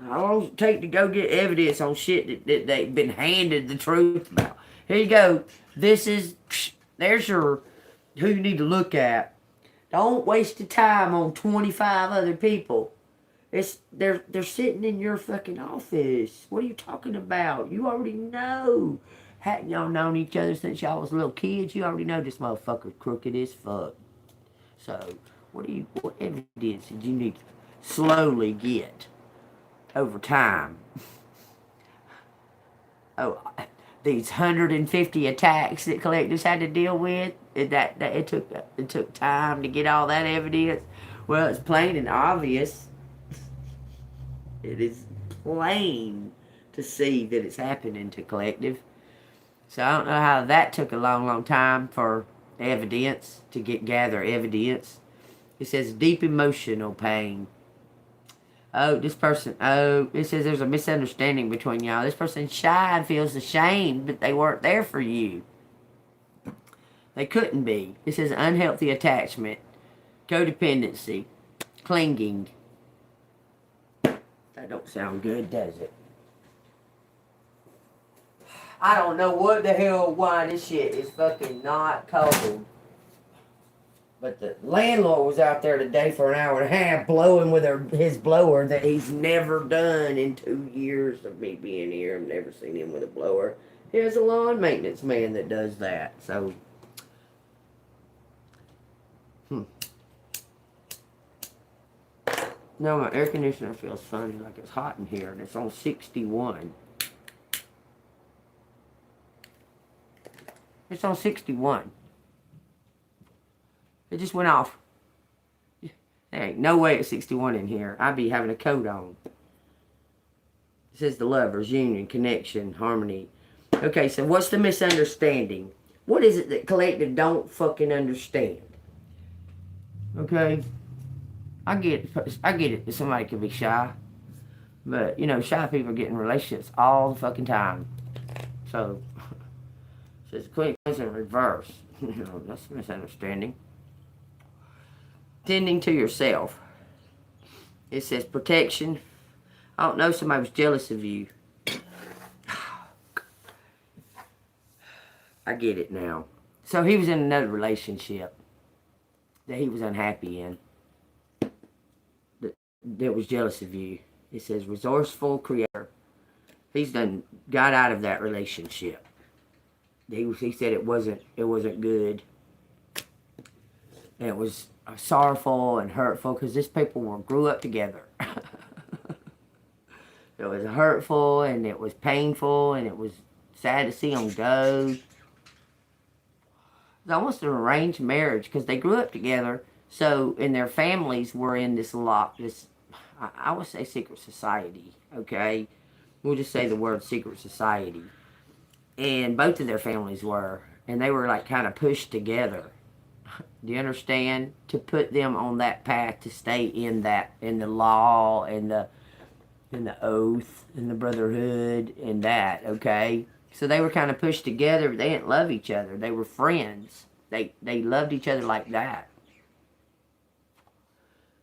How long does it take to go get evidence on shit that they've been handed the truth about? Here you go. There's who you need to look at. Don't waste your time on 25 other people. They're sitting in your fucking office. What are you talking about? You already know. Hadn't y'all known each other since y'all was little kids? You already know this motherfucker crooked as fuck. So, what evidence did you need to slowly get over time? Oh, these 150 attacks that collectors had to deal with, that it took time to get all that evidence. Well, it's plain and obvious. It is plain to see that it's happening to collective. So I don't know how that took a long time for evidence to gather evidence. It says deep emotional pain. It says there's a misunderstanding between y'all. This person's shy and feels ashamed that they weren't there for you. They couldn't be. It says unhealthy attachment, codependency, clinging. That don't sound good, does it? I don't know what the hell why this shit is fucking not cold. But the landlord was out there today for an hour and a half blowing with his blower that he's never done in 2 years of me being here. I've never seen him with a blower. Here's a lawn maintenance man that does that. So, No, my air conditioner feels funny, like it's hot in here, and it's on 61. It's on 61. It just went off. There ain't no way it's 61 in here. I'd be having a coat on. It says the lovers, union, connection, harmony. Okay, so what's the misunderstanding? What is it that collective don't fucking understand? Okay? I get it that somebody can be shy. But, shy people get in relationships all the fucking time. So, it says Queen in reverse. That's a misunderstanding. Tending to yourself. It says protection. I don't know, somebody was jealous of you. I get it now. So he was in another relationship that he was unhappy in. That was jealous of you. It says resourceful creator. He's got out of that relationship. He said it wasn't good. And it was sorrowful and hurtful because these people grew up together. It was hurtful and it was painful and it was sad to see them go. It was almost an arranged marriage because they grew up together. So, and their families were in this I would say secret society, okay? We'll just say the word secret society. And both of their families were. And they were like kind of pushed together. Do you understand? To put them on that path to stay in the law and the oath and the brotherhood and that, okay? So they were kind of pushed together, but they didn't love each other. They were friends. They loved each other like that.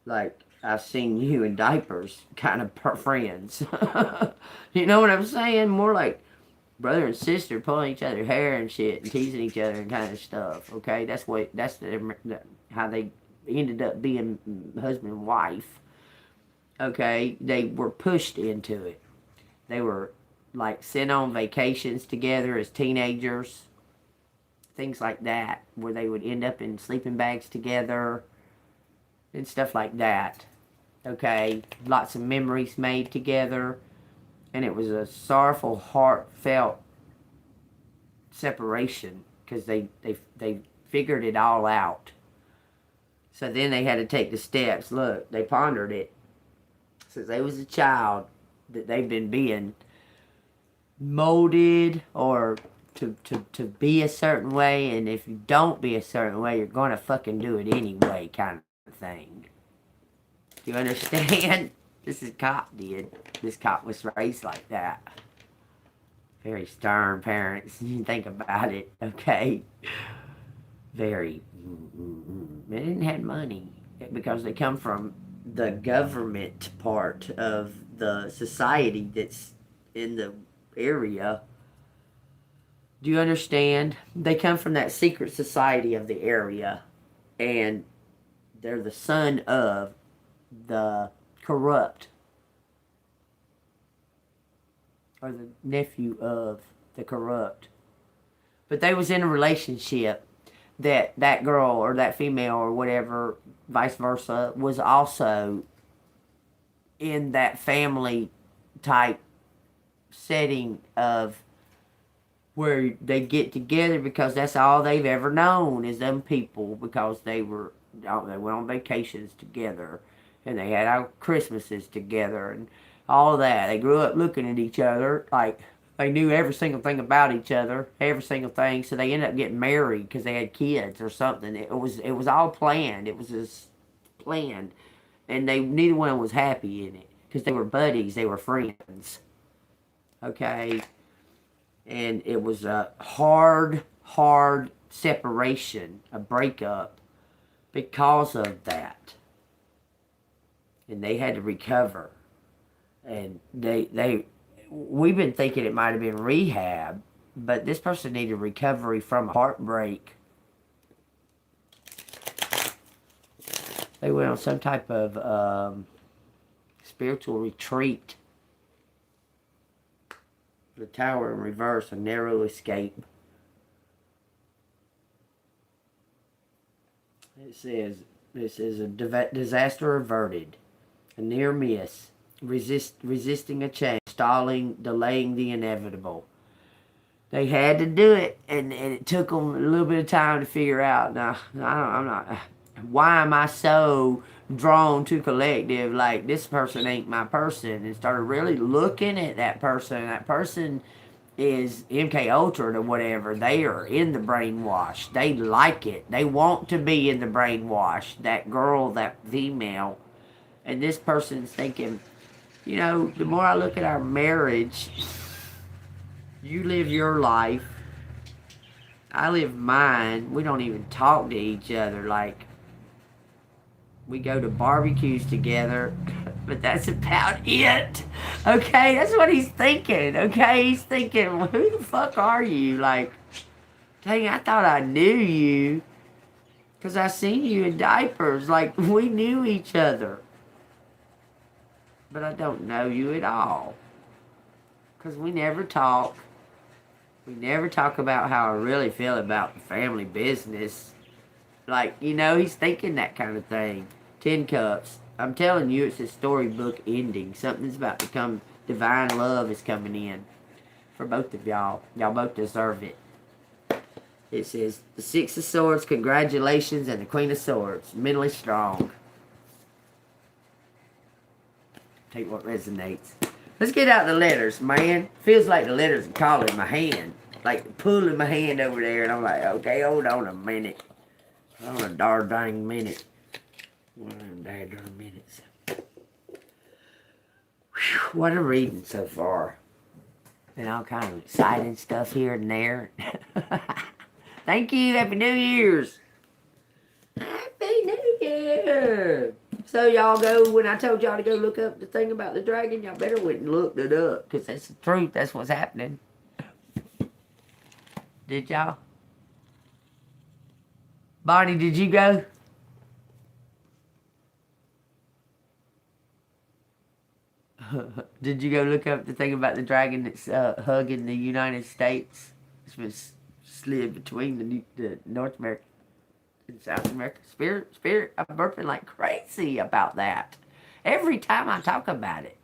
Like, I've seen you in diapers kind of friends. You know what I'm saying? More like brother and sister pulling each other's hair and shit and teasing each other and kind of stuff, okay? That's how they ended up being husband and wife, okay? They were pushed into it. They were, like, sent on vacations together as teenagers, things like that, where they would end up in sleeping bags together and stuff like that, okay? Lots of memories made together. And it was a sorrowful, heartfelt separation because they figured it all out. So then they had to take the steps. Look, they pondered it. Since they was a child, that they've been being molded or to be a certain way. And if you don't be a certain way, you're going to fucking do it anyway kind of thing. Do you understand? This cop did. This cop was raised like that. Very stern parents. You think about it, okay? Very. They didn't have money because they come from the government part of the society that's in the area. Do you understand? They come from that secret society of the area, and they're the son of the corrupt, or the nephew of the corrupt. But they was in a relationship that girl or that female or whatever, vice versa, was also in that family type setting of where they get together because that's all they've ever known is them people, because they went on vacations together and they had our Christmases together and all that. They grew up looking at each other like they knew every single thing about each other, every single thing. So they ended up getting married because they had kids or something. It was all planned. It was just planned, and neither one was happy in it because they were buddies. They were friends. Okay. And it was a hard separation, a breakup because of that. And they had to recover. And we've been thinking it might have been rehab, but this person needed recovery from a heartbreak. They went on some type of spiritual retreat. The Tower in reverse, a narrow escape. It says, this is a disaster averted, a near miss, resisting a change, stalling, delaying the inevitable. They had to do it, and it took them a little bit of time to figure out. Now, I'm not. Why am I so drawn to collective? Like, this person ain't my person, and started really looking at that person. That person is MK Ultra or whatever. They are in the brainwash. They like it. They want to be in the brainwash. That girl, that female, and this person's thinking, you know, the more I look at our marriage, you live your life, I live mine. We don't even talk to each other. Like, we go to barbecues together, but that's about it. Okay, that's what he's thinking. Okay, he's thinking, well, who the fuck are you? Like, dang, I thought I knew you because I seen you in diapers. Like, we knew each other. But I don't know you at all because we never talk. We never talk about how I really feel about the family business. Like, you know, he's thinking that kind of thing. 10 Cups. I'm telling you, it's a storybook ending. Something's about to come. Divine love is coming in for both of y'all. Y'all both deserve it. It says, the Six of Swords, congratulations, and the Queen of Swords, mentally strong. Take what resonates. Let's get out the letters, man. Feels like the letters are calling my hand. Like pulling my hand over there, and I'm like, okay, hold on a minute. Hold on a darn dang minute. One of them darn minutes. Whew, what a reading so far. And all kind of exciting stuff here and there. Thank you. Happy New Year's. Happy New Year. So y'all go, when I told y'all to go look up the thing about the dragon, y'all better went and looked it up. Because that's the truth. That's what's happening. Did y'all? Bonnie, did you go? Did you go look up the thing about the dragon that's hugging the United States? It's been slid between the North America and South America. Spirit, I'm burping like crazy about that. Every time I talk about it.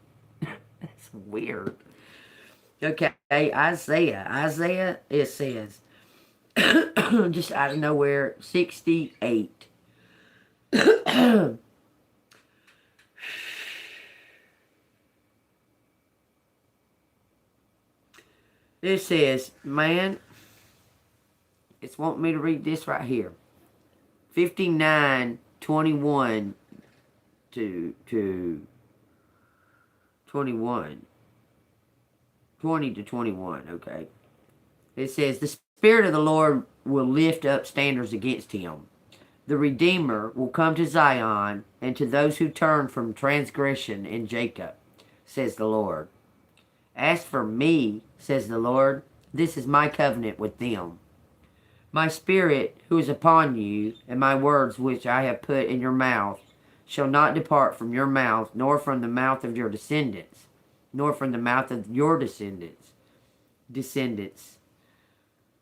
It's weird. Okay, Isaiah, it says, just out of nowhere, 68. This says, man, it's wanting me to read this right here. 59:21 to 21. 20 to 21, okay. It says, the Spirit of the Lord will lift up standards against him. The Redeemer will come to Zion and to those who turn from transgression in Jacob, says the Lord. As for me, says the Lord, this is my covenant with them. My Spirit who is upon you, and my words which I have put in your mouth, shall not depart from your mouth, nor from the mouth of your descendants, nor from the mouth of your descendants,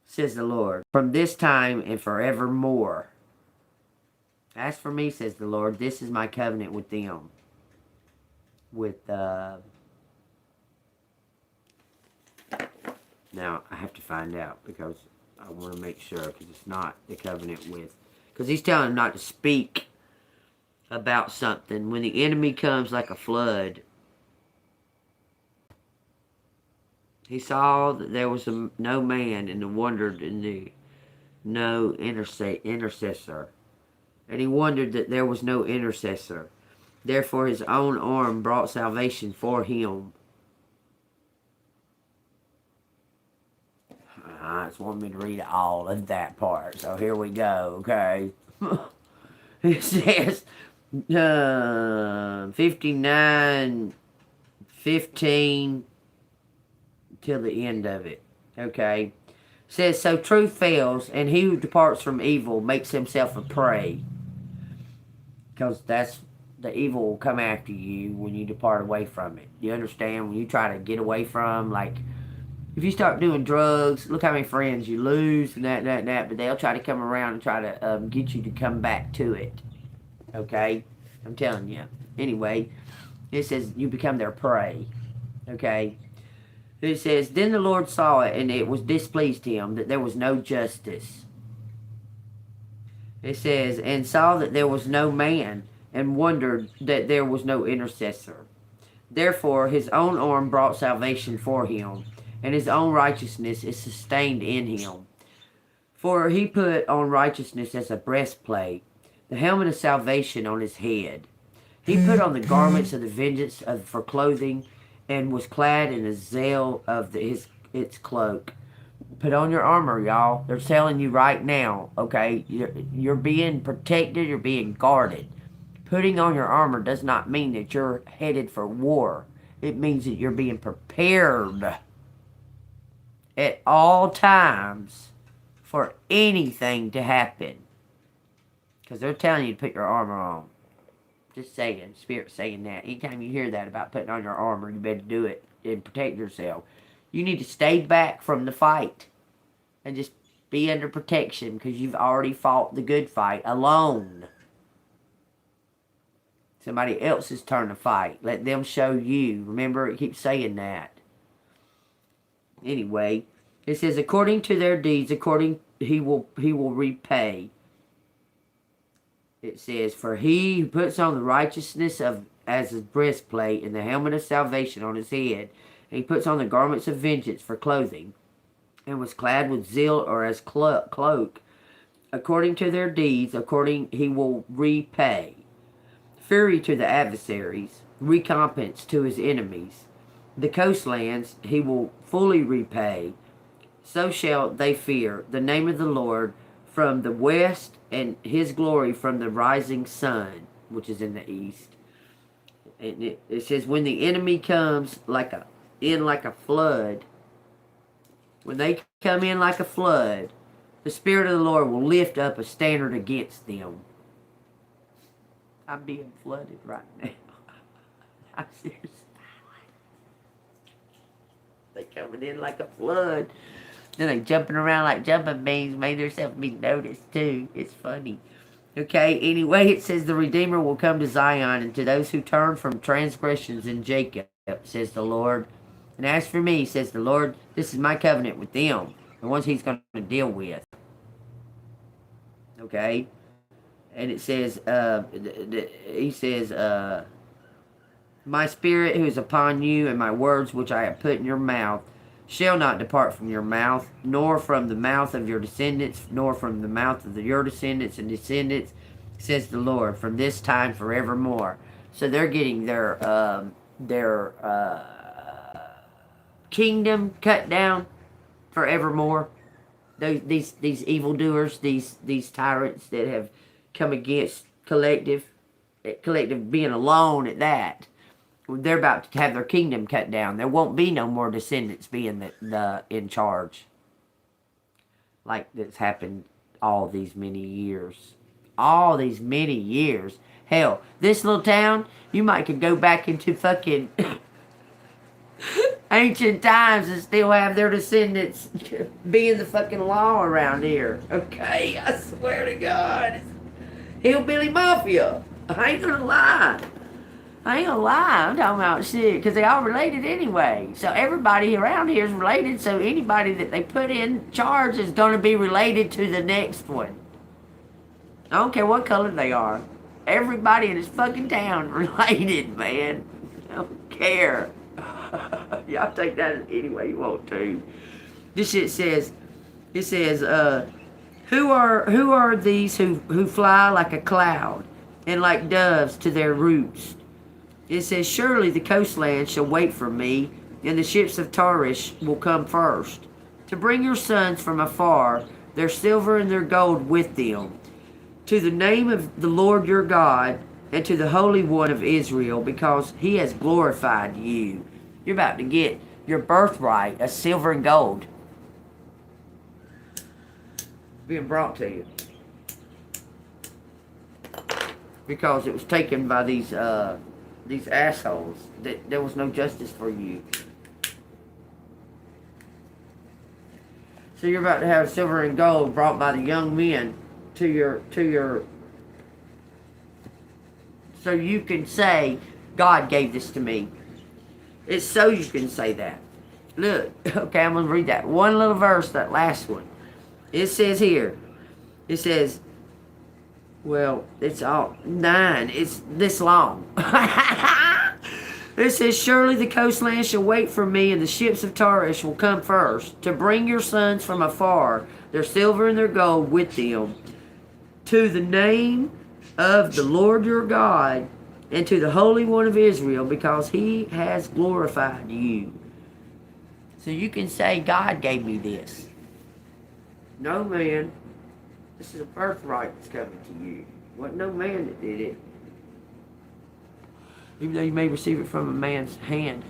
says the Lord, from this time and forevermore. As for me, says the Lord, this is my covenant with them. Now, I have to find out because I want to make sure, because it's not the covenant with, because he's telling them not to speak about something. When the enemy comes like a flood, he saw that there was no man, and wondered in the no intercessor. And he wondered that there was no intercessor. Therefore his own arm brought salvation for him. I just want me to read all of that part. So here we go, okay? It says 59:15 till the end of it, okay? It says, so truth fails, and he who departs from evil makes himself a prey. Because that's, the evil will come after you when you depart away from it. You understand? When you try to get away from, like, if you start doing drugs, look how many friends you lose and that, but they'll try to come around and try to get you to come back to it. Okay? I'm telling you. Anyway, it says you become their prey. Okay? It says, then the Lord saw it, and it was displeased him that there was no justice. It says, and saw that there was no man, and wondered that there was no intercessor. Therefore his own arm brought salvation for him, and his own righteousness is sustained in him. For he put on righteousness as a breastplate, the helmet of salvation on his head. He put on the garments of the vengeance for clothing, and was clad in the zeal of its cloak. Put on your armor, y'all. They're telling you right now, okay? You're being protected. You're being guarded. Putting on your armor does not mean that you're headed for war. It means that you're being prepared at all times for anything to happen. Because they're telling you to put your armor on. Just saying, Spirit saying that. Anytime you hear that about putting on your armor, you better do it and protect yourself. You need to stay back from the fight and just be under protection because you've already fought the good fight alone. Somebody else's turn to fight. Let them show you. Remember, it keeps saying that. Anyway, it says, according to their deeds, he will repay. It says, for he who puts on the righteousness as his breastplate and the helmet of salvation on his head, and he puts on the garments of vengeance for clothing, and was clad with zeal or as cloak, according to their deeds, he will repay. Fury to the adversaries, recompense to his enemies. The coastlands he will fully repay. So shall they fear the name of the Lord from the west, and his glory from the rising sun, which is in the east. And it says, when the enemy comes like a flood, when they come in like a flood, the Spirit of the Lord will lift up a standard against them. I'm being flooded right now. I'm serious. They coming in like a flood. Then they jumping around like jumping beans, made themselves be noticed too. It's funny. Okay, anyway, it says the Redeemer will come to Zion, and to those who turn from transgressions in Jacob, says the Lord. And as for me, says the Lord, this is my covenant with them, the ones he's going to deal with. Okay? And it says, he says, my spirit who is upon you, and my words which I have put in your mouth, shall not depart from your mouth, nor from the mouth of your descendants, nor from the mouth of your descendants and descendants, says the Lord, from this time forevermore. So they're getting their kingdom cut down forevermore. These evildoers, these tyrants that have come against collective being alone at that. They're about to have their kingdom cut down. There won't be no more descendants being in charge. Like that's happened all these many years. All these many years. Hell, this little town, you might could go back into fucking ancient times and still have their descendants being the fucking law around here. Okay, I swear to God. Hillbilly Mafia. I ain't gonna lie. I'm talking about shit, because they all related anyway. So everybody around here is related, so anybody that they put in charge is gonna be related to the next one. I don't care what color they are. Everybody in this fucking town related, man. I don't care. Y'all take that any way you want to. This shit says, it says, who are these who fly like a cloud and like doves to their roots? It says, surely the coastland shall wait for me, and the ships of Tarshish will come first, to bring your sons from afar, their silver and their gold with them, to the name of the Lord your God, and to the Holy One of Israel, because he has glorified you. You're about to get your birthright of silver and gold being brought to you, because it was taken by these assholes. That there was no justice for you. So you're about to have silver and gold brought by the young men to your so you can say, God gave this to me. It's so you can say that. Look, okay, I'm going to read that one little verse, that last one. It says here, it says, well, it's all 9. It's this long. It says, surely the coastland shall wait for me, and the ships of Tarshish will come first, to bring your sons from afar, their silver and their gold with them, to the name of the Lord your God, and to the Holy One of Israel, because he has glorified you. So you can say, God gave me this. No man. This is a birthright that's coming to you. Wasn't no man that did it. Even though you may receive it from a man's hand,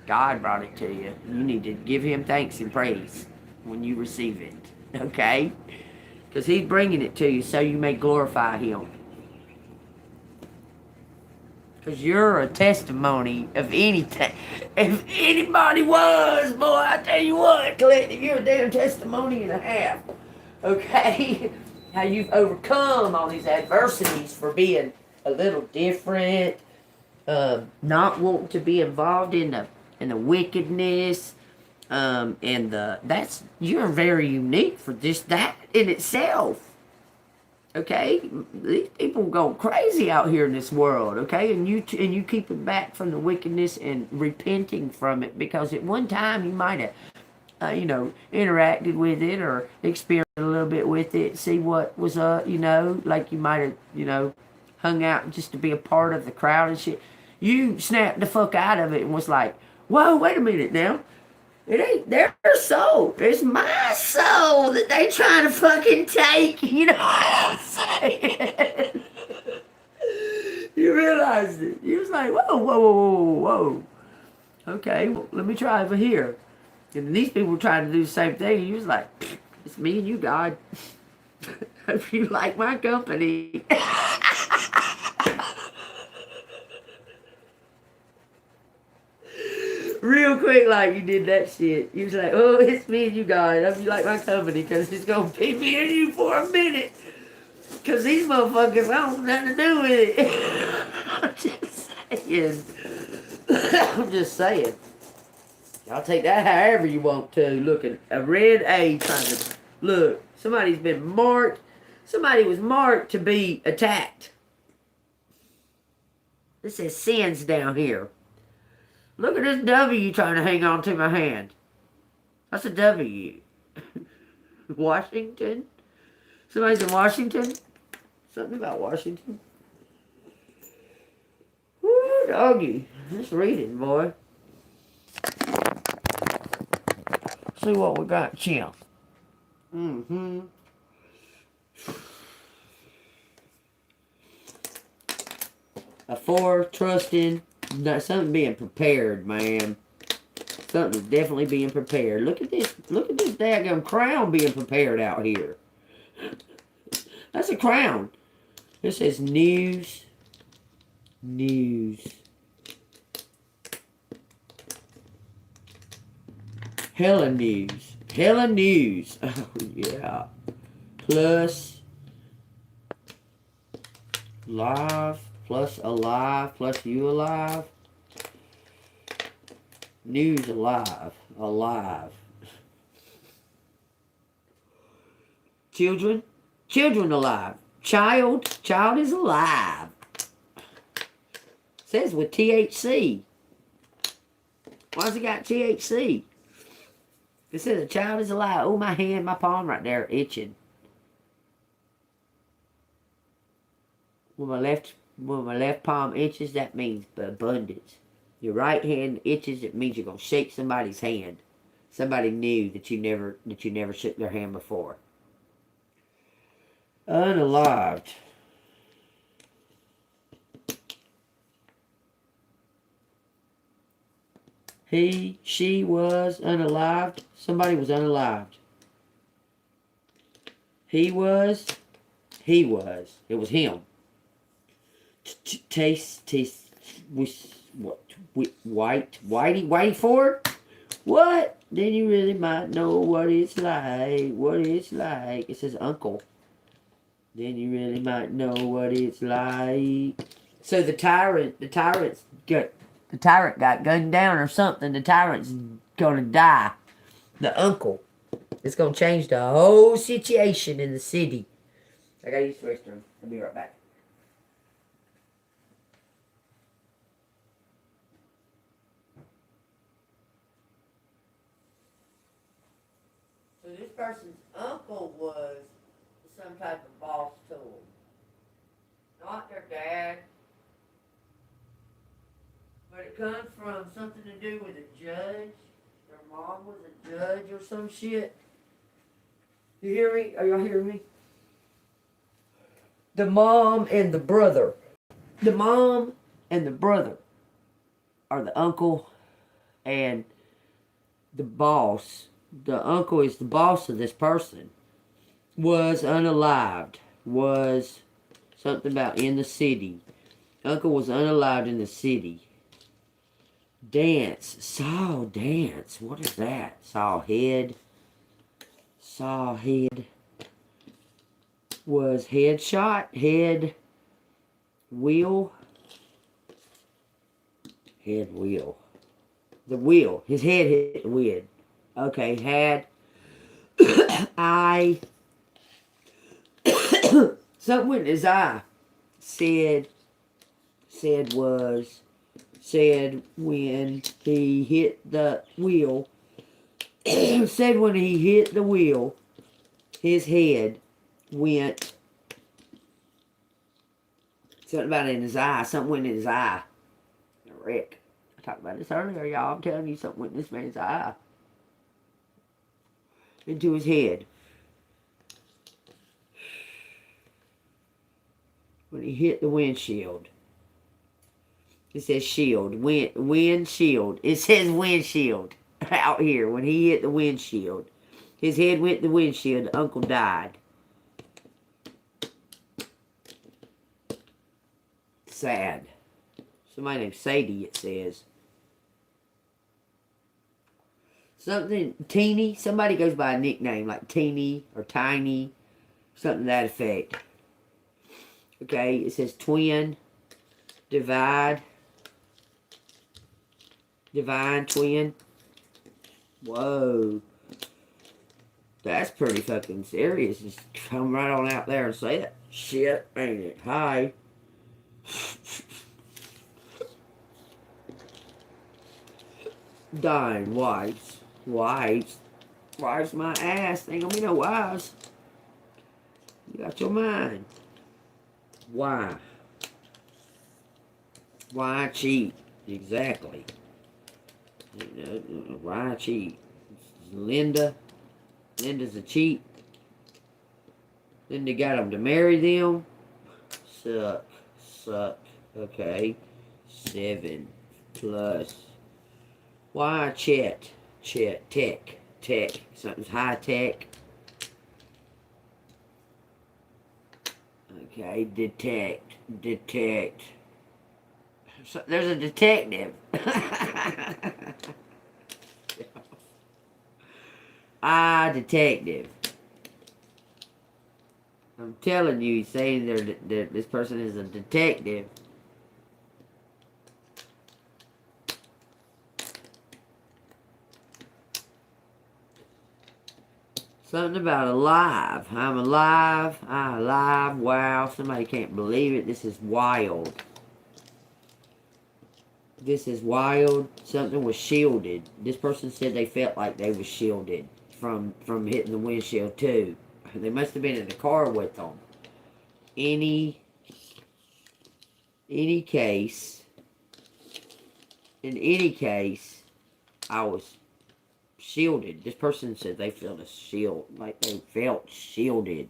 God brought it to you. You need to give him thanks and praise when you receive it. Okay? Because he's bringing it to you so you may glorify him. Because you're a testimony of anything. If anybody was, boy, I tell you what, Collective, you're a damn testimony and a half. Okay? How you've overcome all these adversities for being a little different, not wanting to be involved in the wickedness, you're very unique for just that in itself. Okay, these people go crazy out here in this world. Okay, and you keep it back from the wickedness and repenting from it, because at one time you might have, interacted with it or experienced a little bit with it, see what was up. Like you might have, hung out just to be a part of the crowd and shit. You snapped the fuck out of it and was like, "Whoa, wait a minute now." It ain't their soul. It's my soul that they trying to fucking take. You know what I'm saying? You realized it. You was like, whoa. Okay, well, let me try over here. And these people were trying to do the same thing. And you was like, it's me and you, God. Hope you like my company. Real quick, like you did that shit. You was like, oh, it's me and you guys. I hope you like my company, because it's going to be me and you for a minute. Because these motherfuckers, I don't have nothing to do with it. I'm just saying. Y'all take that however you want to. Look at a red A trying to, look, somebody's been marked. Somebody was marked to be attacked. This says sins down here. Look at this W trying to hang on to my hand. That's a W. Washington? Somebody's in Washington? Something about Washington? Woo, doggy. Just reading, boy. See what we got, Chimp. A 4, trusting. Something being prepared, man. Something's definitely being prepared. Look at this. Look at this daggum crown being prepared out here. That's a crown. It says news. News. Hella news. Hella news. Oh, yeah. Plus live. Plus alive. Plus you alive. News alive. Alive. Children. Children alive. Child. Child is alive. Says with THC. Why's it got THC? It says a child is alive. Oh, my hand, my palm right there itching. When my left palm itches, that means abundance. Your right hand itches, it means you're gonna shake somebody's hand. Somebody new that you never shook their hand before. Unalived. He, she was unalived. Somebody was unalived. He was. It was him. Taste, Whitey Ford? What? Then you really might know what it's like. It says uncle. Then you really might know what it's like. So the tyrant got gunned down or something. The tyrant's gonna die. The uncle. It's gonna change the whole situation in the city. I gotta use the restroom. I'll be right back. So this person's uncle was some type of boss to them. Not their dad. But it comes from something to do with a judge. Their mom was a judge or some shit. You hear me? Are y'all hearing me? The mom and the brother. The mom and the brother are the uncle and the boss. The uncle is the boss of this person. Was unalived. Was something about in the city. Uncle was unalived in the city. Dance. Saw dance. What is that? Saw head. Saw head. Was headshot. Head. Wheel. Head wheel. The wheel. His head hit the wheel. Okay, had. I. Something with his eye. Said when he hit the wheel. Said when he hit the wheel, his head went. Something about it in his eye. Something went in his eye. A wreck. I talked about this earlier, y'all. I'm telling you, something went in this man's eye. Into his head. When he hit the windshield. It says shield. Windshield. It says windshield. Out here. When he hit the windshield. His head went in the windshield. The uncle died. Sad. Somebody named Sadie, it says. Something, Teeny. Somebody goes by a nickname like Teeny or Tiny. Something to that effect. Okay, it says twin. Divide. Divine twin. Whoa. That's pretty fucking serious. Just come right on out there and say that shit, ain't it? Hi. Dying wives. Wives. Wives my ass. Ain't gonna be no wives. You got your mind. Why? Why cheat? Exactly. You know, why cheat? Linda's a cheat. Linda got them to marry them. Suck. Okay. 7 plus. Why Chet? Tech. Something's high tech. Okay, detect. So, there's a detective. Detective. I'm telling you, he's saying this person is a detective. Something about alive. I'm alive. I'm alive. Wow. Somebody can't believe it. This is wild. This is wild. Something was shielded. This person said they felt like they was shielded from hitting the windshield too. They must have been in the car with them. Any case. In any case, I was shielded. This person said they felt a shield, like they felt shielded.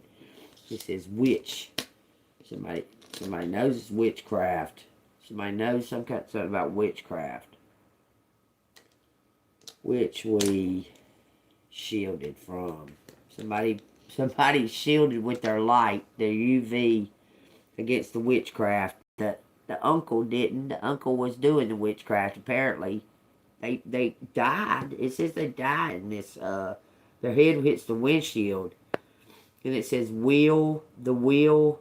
It says witch. Somebody knows witchcraft. Somebody knows something about witchcraft, which we shielded from. Somebody shielded with their light, their UV, against the witchcraft. The uncle didn't. The uncle was doing the witchcraft apparently. They died. It says they died in this. Their head hits the windshield, and it says the will,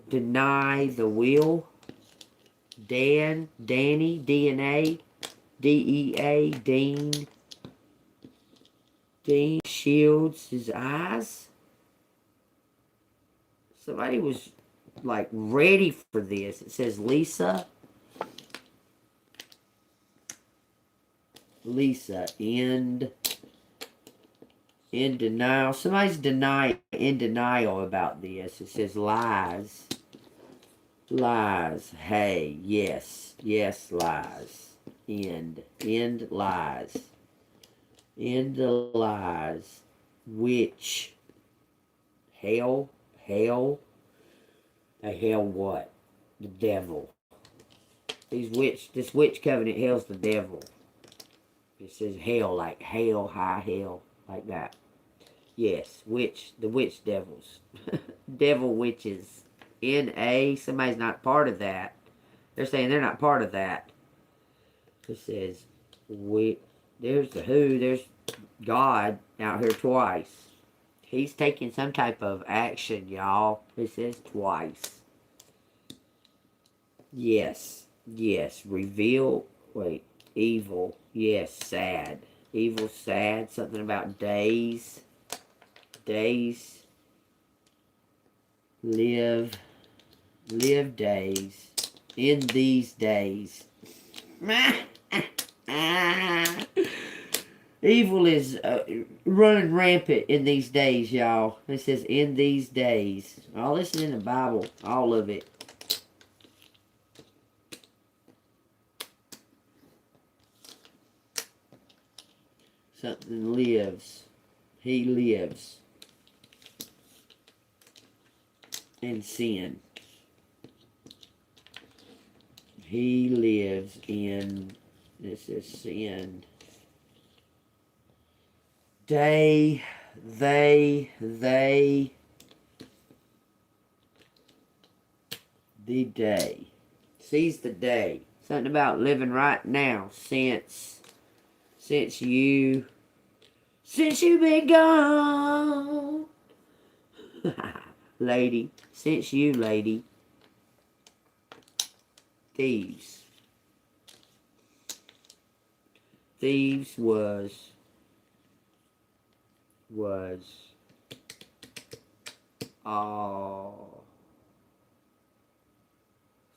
deny the will. Danny, DNA, DEA, Dean shields his eyes. Somebody was like ready for this. It says Lisa, in denial. Somebody's in denial about this. It says lies. Hey, yes, lies. End lies. End the lies. Witch. Hell. A hell what? The devil. This witch covenant hell's the devil. It says hell, like hell, high hell, like that. Yes, the witch devils. Devil witches. N.A. Somebody's not part of that. They're saying they're not part of that. It says, there's the who, there's God out here twice. He's taking some type of action, y'all. It says twice. Yes. Reveal, evil. Yes, sad. Evil, sad. Something about days. Live days. In these days. Evil is running rampant in these days, y'all. It says in these days. All this is in the Bible. All of it. Something lives. He lives in sin. He lives in, this is sin. They, the day. Seize the day. Something about living right now since you've been gone. Lady. Since you, lady. Thieves. Thieves was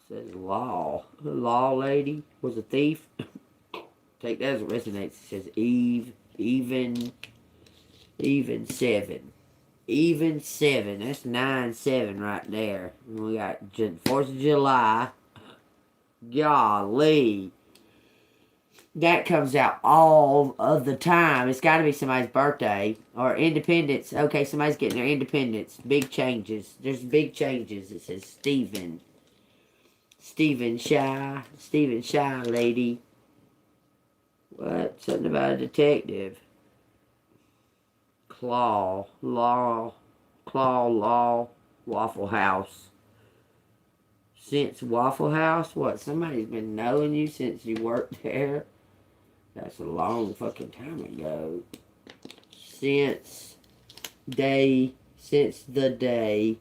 says law. Law lady was a thief. Take that as it resonates. It says even 7. Even 7. That's 9-7 right there. And we got 4th of July. Golly. That comes out all of the time. It's got to be somebody's birthday. Or independence. Okay, somebody's getting their independence. Big changes. There's big changes. It says Stephen Shy, lady. What? Something about a detective. Claw, Waffle House. Since Waffle House? What, somebody's been knowing you since you worked there? That's a long fucking time ago. Since the day since the day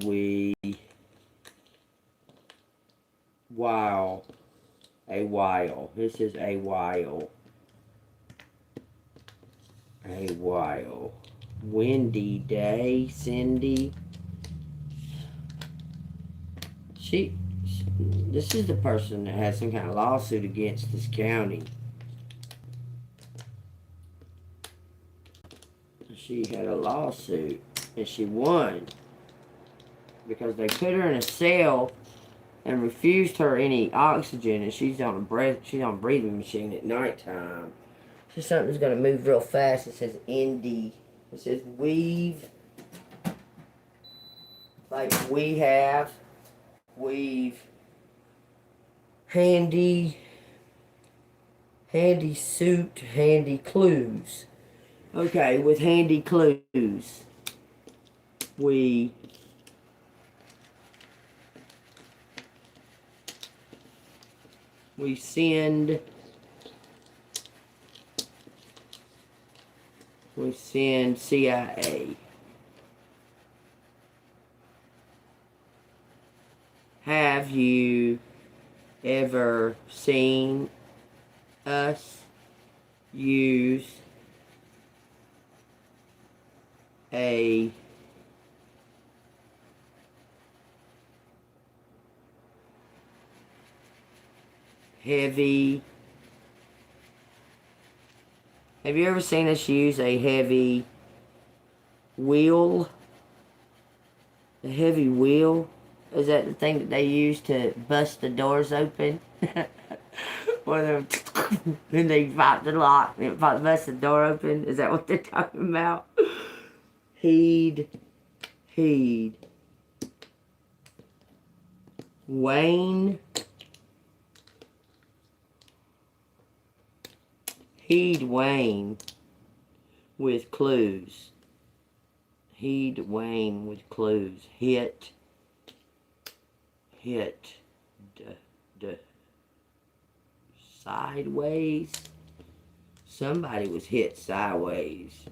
we a while. This is a while. A while. Windy day, Cindy. This is the person that had some kind of lawsuit against this county. She had a lawsuit and she won because they put her in a cell and refused her any oxygen, and she's on a breathing machine at nighttime. So something's gonna move real fast. It says Indy. It says weave, like weave, handy suit, handy clues. Okay, with handy clues, we send CIA. Have you ever seen us use a heavy? Have you ever seen us use a heavy wheel? The heavy wheel? Is that the thing that they use to bust the doors open? When they pop the lock and bust the door open? Is that what they're talking about? Heed. Wayne. Heed Wayne with clues. Heed Wayne with clues. Hit. Sideways. Somebody was hit sideways.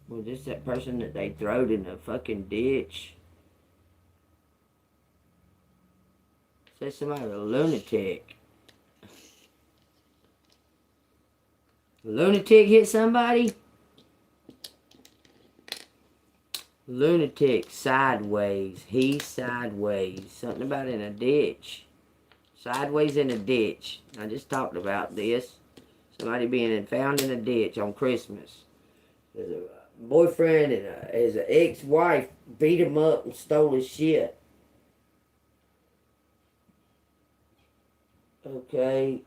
Was this that person that they throwed in the fucking ditch? Says somebody was a lunatic. A lunatic hit somebody? Lunatic sideways. He's sideways. Something about in a ditch. Sideways in a ditch. I just talked about this. Somebody being found in a ditch on Christmas. There's a boyfriend and his ex-wife beat him up and stole his shit. Okay.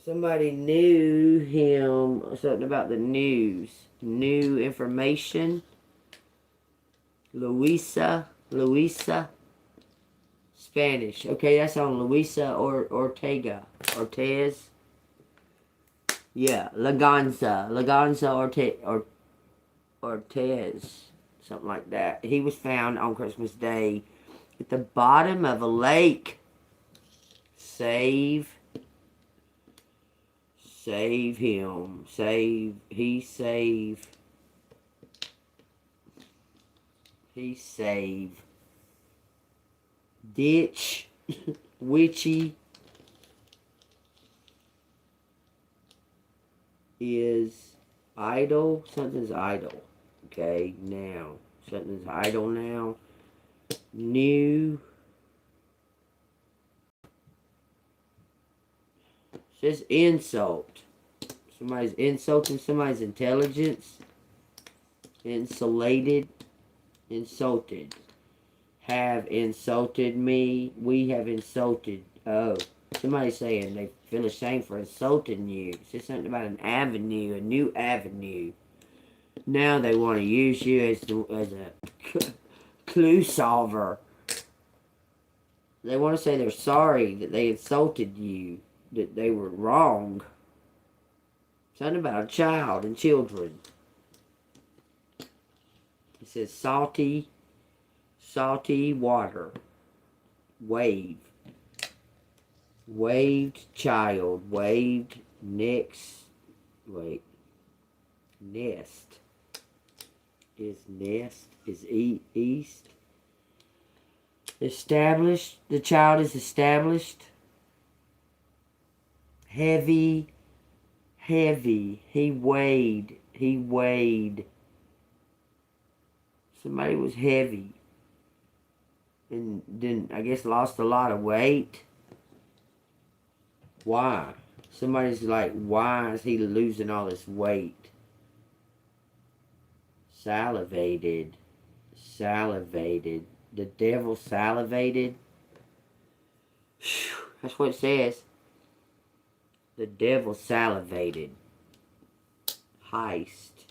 Somebody knew him. Something about the news. New information. Luisa. Spanish. Okay, that's on Luisa Ortega. Ortez. Yeah, Laganza Ortez. Something like that. He was found on Christmas Day at the bottom of a lake. Save him. He save. Ditch. Witchy. Is idle. Something's idle. Okay, now. Something's idle now. New. Says insult. Somebody's insulting somebody's intelligence. Insulated. Insulted. Have insulted me. We have insulted. Oh. Somebody's saying they feel ashamed for insulting you. It says something about an avenue. A new avenue. Now they want to use you as a clue solver. They want to say they're sorry that they insulted you. That they were wrong. Something about a child and children. It says salty water. Wave. Waved child. Waved next. Wait. Nest. Is east. Established. The child is established. Heavy. He weighed. Somebody was heavy. And then, I guess, lost a lot of weight. Why? Somebody's like, why is he losing all this weight? Salivated. The devil salivated. That's what it says. The devil salivated. Heist.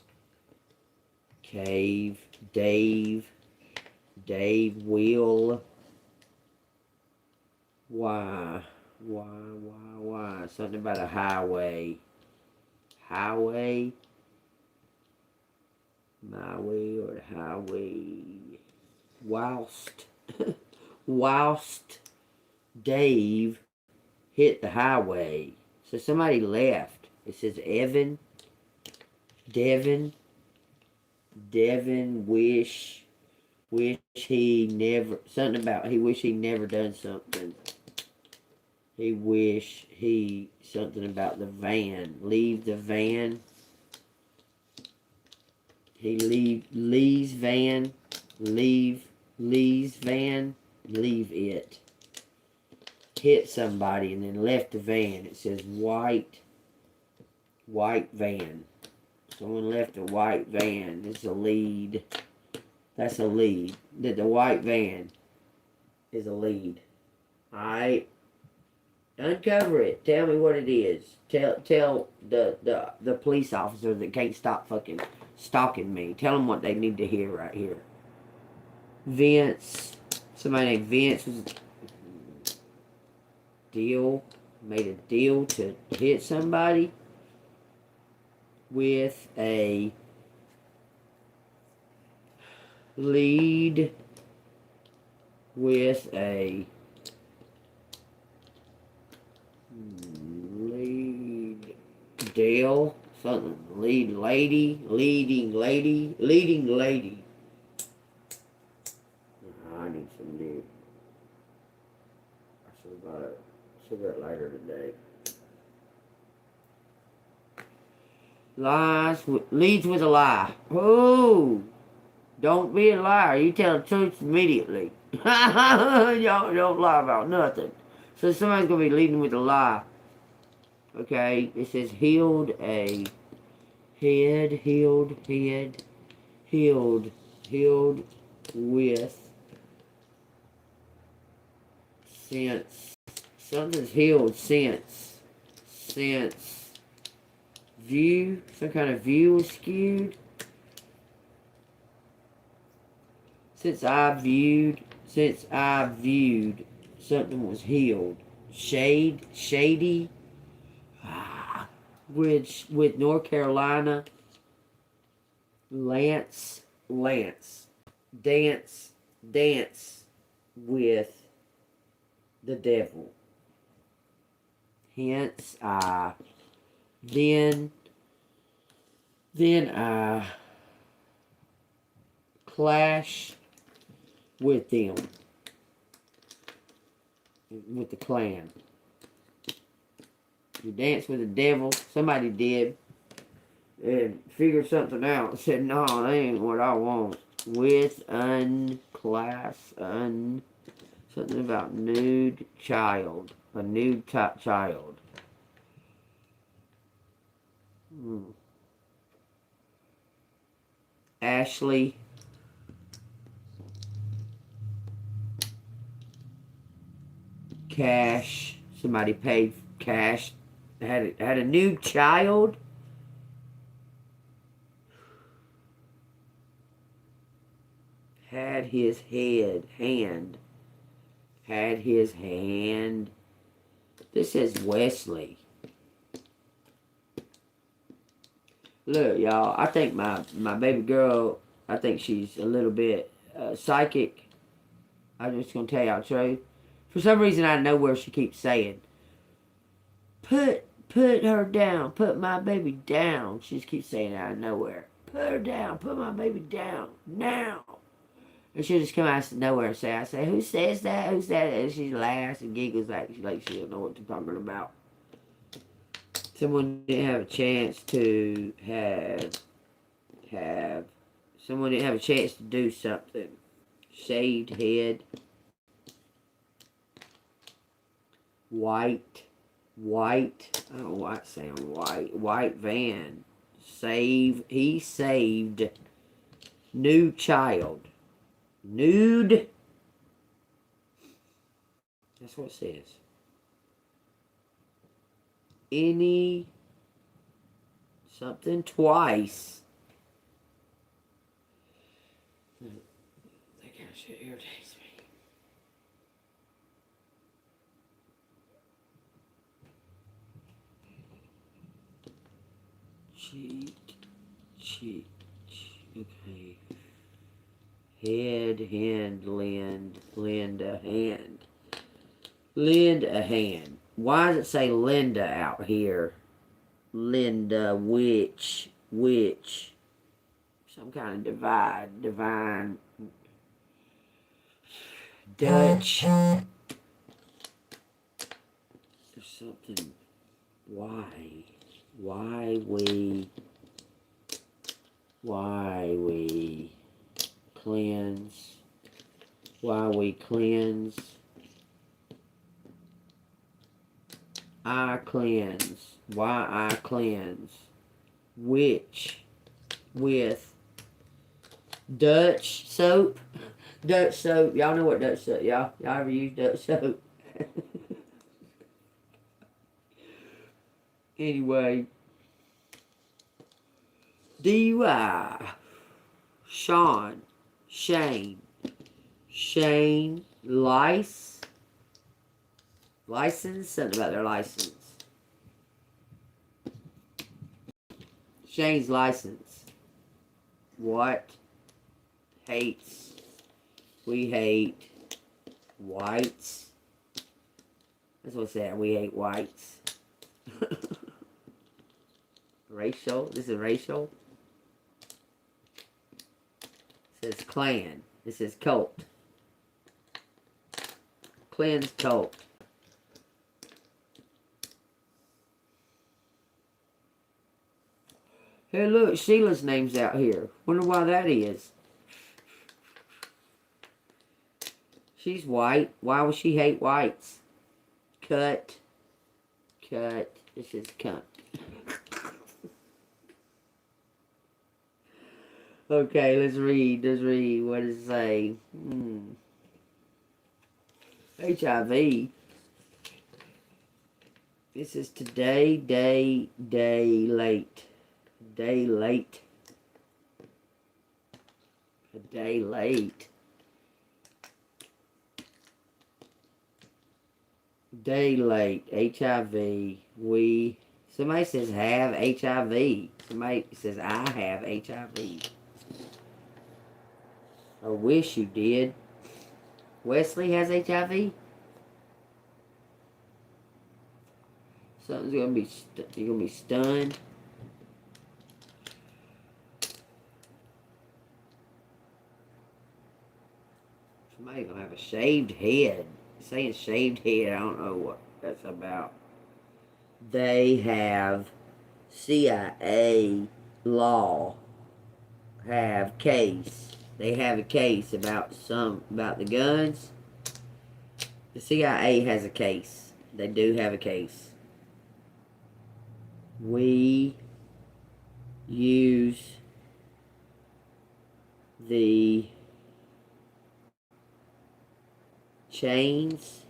Cave. Dave will. Why? Something about a highway. My way or highway. Whilst Dave hit the highway. So somebody left. It says Devin wish he never, something about he wish he never done something. He wish he, something about the van. Leave the van. He Lee's van. Leave it. Hit somebody and then left the van. It says white van. Someone left a white van. It's a lead. That's a lead. That the white van is a lead. Alright. Uncover it. Tell me what it is. Tell the police officer that can't stop fucking stalking me. Tell them what they need to hear right here. Vince. Somebody named Vince was made a deal to hit somebody with a lead with a lead deal, something, leading lady. I need some new. I should have got it. Should have got it later today. Leads with a lie. Oh, don't be a liar. You tell the truth immediately. Y'all don't lie about nothing. So somebody's going to be leading with a lie. Okay, it says healed with sense. Something's healed since view. Some kind of view was skewed. Since I viewed, something was healed. Shady. With North Carolina. Lance. Dance with the devil. Hence, then I clash with them, with the clan. You dance with the devil. Somebody did, and figured something out. And said, no, that ain't what I want. With something about nude child. A nude child. Ashley. Cash. Somebody paid cash. Had a new child. Had his hand. This says Wesley. Look, y'all, I think my baby girl, I think she's a little bit psychic. I'm just going to tell y'all the truth. For some reason, I know where she keeps saying, put her down, put my baby down. She just keeps saying it out of nowhere. Put her down, put my baby down, now. And she'll just come out of nowhere and say, I say, who says that? Who says that? And she laughs and giggles like she don't know what they're talking about. Someone didn't have a chance to someone didn't have a chance to do something. Shaved head. White. I don't know why it's saying white. White van. He saved new child. Nude. That's what it says. Any something twice. That kind of shit irritates me. Cheat. Okay. Head, hand, lend a hand. Lend a hand. Why does it say Linda out here? Linda, witch. Some kind of divine. Dutch. There's something. Why we cleanse. Why we cleanse. I cleanse. Why I cleanse. Which with Dutch soap. Dutch soap. Y'all know what Dutch soap. Y'all ever use Dutch soap? Anyway. DUI. Shane. License? Something about their license. Shane's license. What? Hates. We hate whites. That's what it said. We hate whites. Racial. This is racial. It says clan. This is cult. Clan's cult. Hey, look, Sheila's name's out here. Wonder why that is. She's white. Why would she hate whites? Cut. This is cunt. Okay, let's read. What does it say? HIV. This is today, day late. Day late. HIV. Somebody says have HIV. Somebody says I have HIV. I wish you did. Wesley has HIV. Something's gonna be. You're gonna be stunned. Somebody's gonna have a shaved head. Saying shaved head, I don't know what that's about. They have CIA law. Have case. They have a case about the guns. The CIA has a case. They do have a case. We use the chains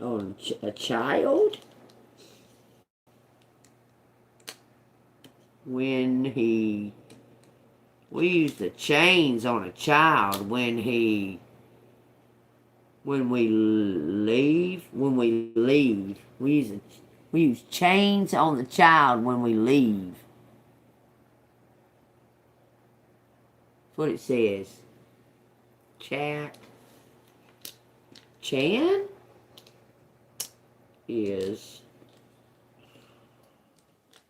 on a child we use the chains on a child when we leave. We use chains on the child when we leave. That's what it says. Chan is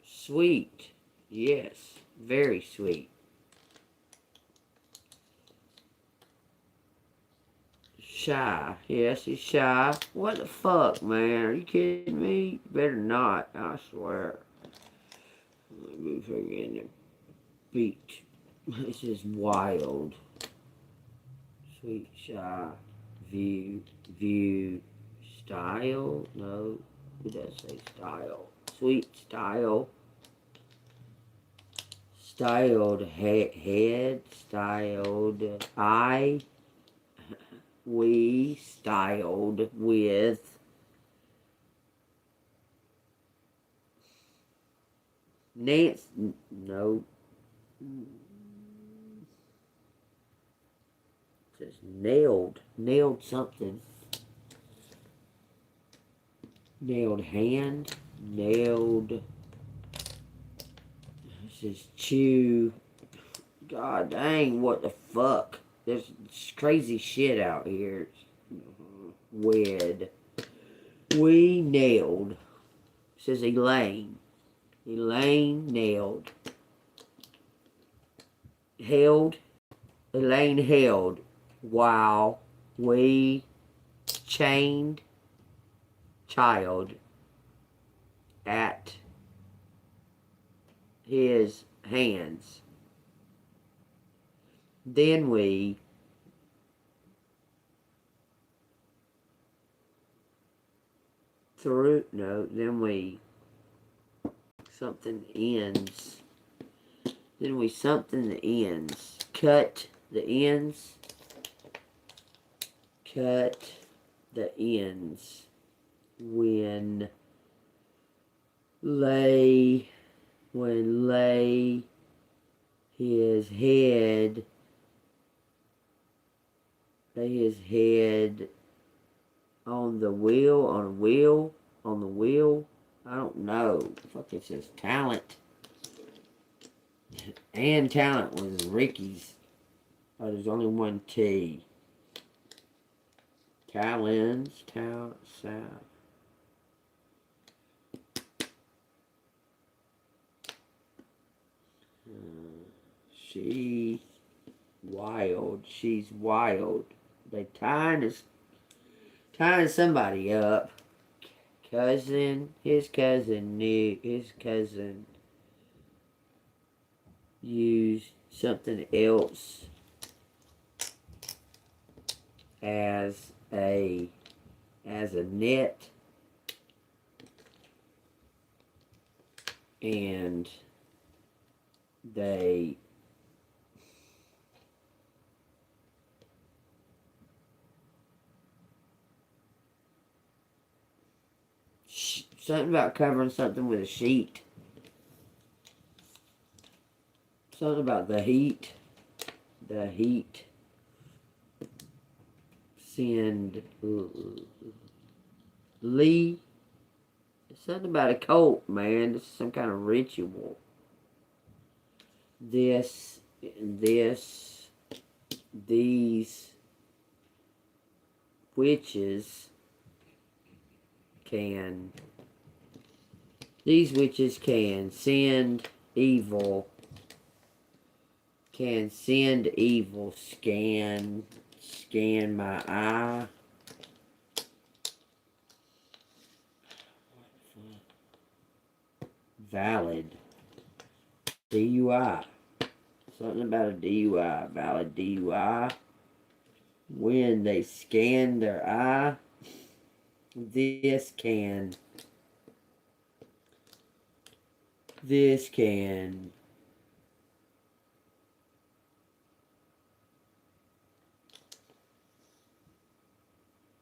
sweet. Yes, very sweet. Shy. Yes, he's shy. What the fuck, man? Are you kidding me? Better not, I swear. Let me forget the beat. This is wild. Sweet, shy, view, style. No, who does say style? Sweet style. Styled head, styled eye. We styled with Nance. No. It says nailed something. Nailed hand, nailed. This is chew. God dang, what the fuck? There's crazy shit out here. Wed. We nailed. It says Elaine. Elaine nailed. Held. Elaine held. While we chained child at his hands. Then we something ends. Then we something the ends. Cut the ends. Cut the ends. When lay his head on the wheel. I don't know. Fuck, it says talent. And talent was Ricky's. Oh, there's only one T. Talents, talent, sound. She's wild. They tying somebody up. His cousin used something else as a net, and they something about covering something with a sheet. Something about the heat. Send Lee. Something about a cult, man. This is some kind of ritual. These witches can send evil. Scan my eye. Valid. DUI. Something about a DUI. Valid DUI. When they scan their eye, this can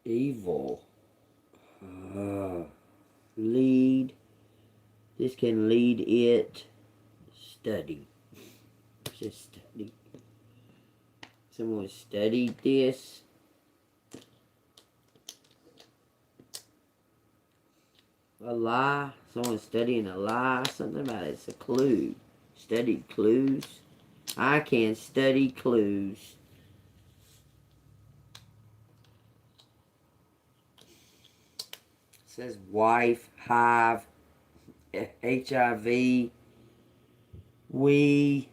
evil lead. This can lead it study. Just study. Someone studied this. A lie. Someone studying a lie. Something about it's a clue. Studied clues. I can study clues. It says wife, hive, HIV. We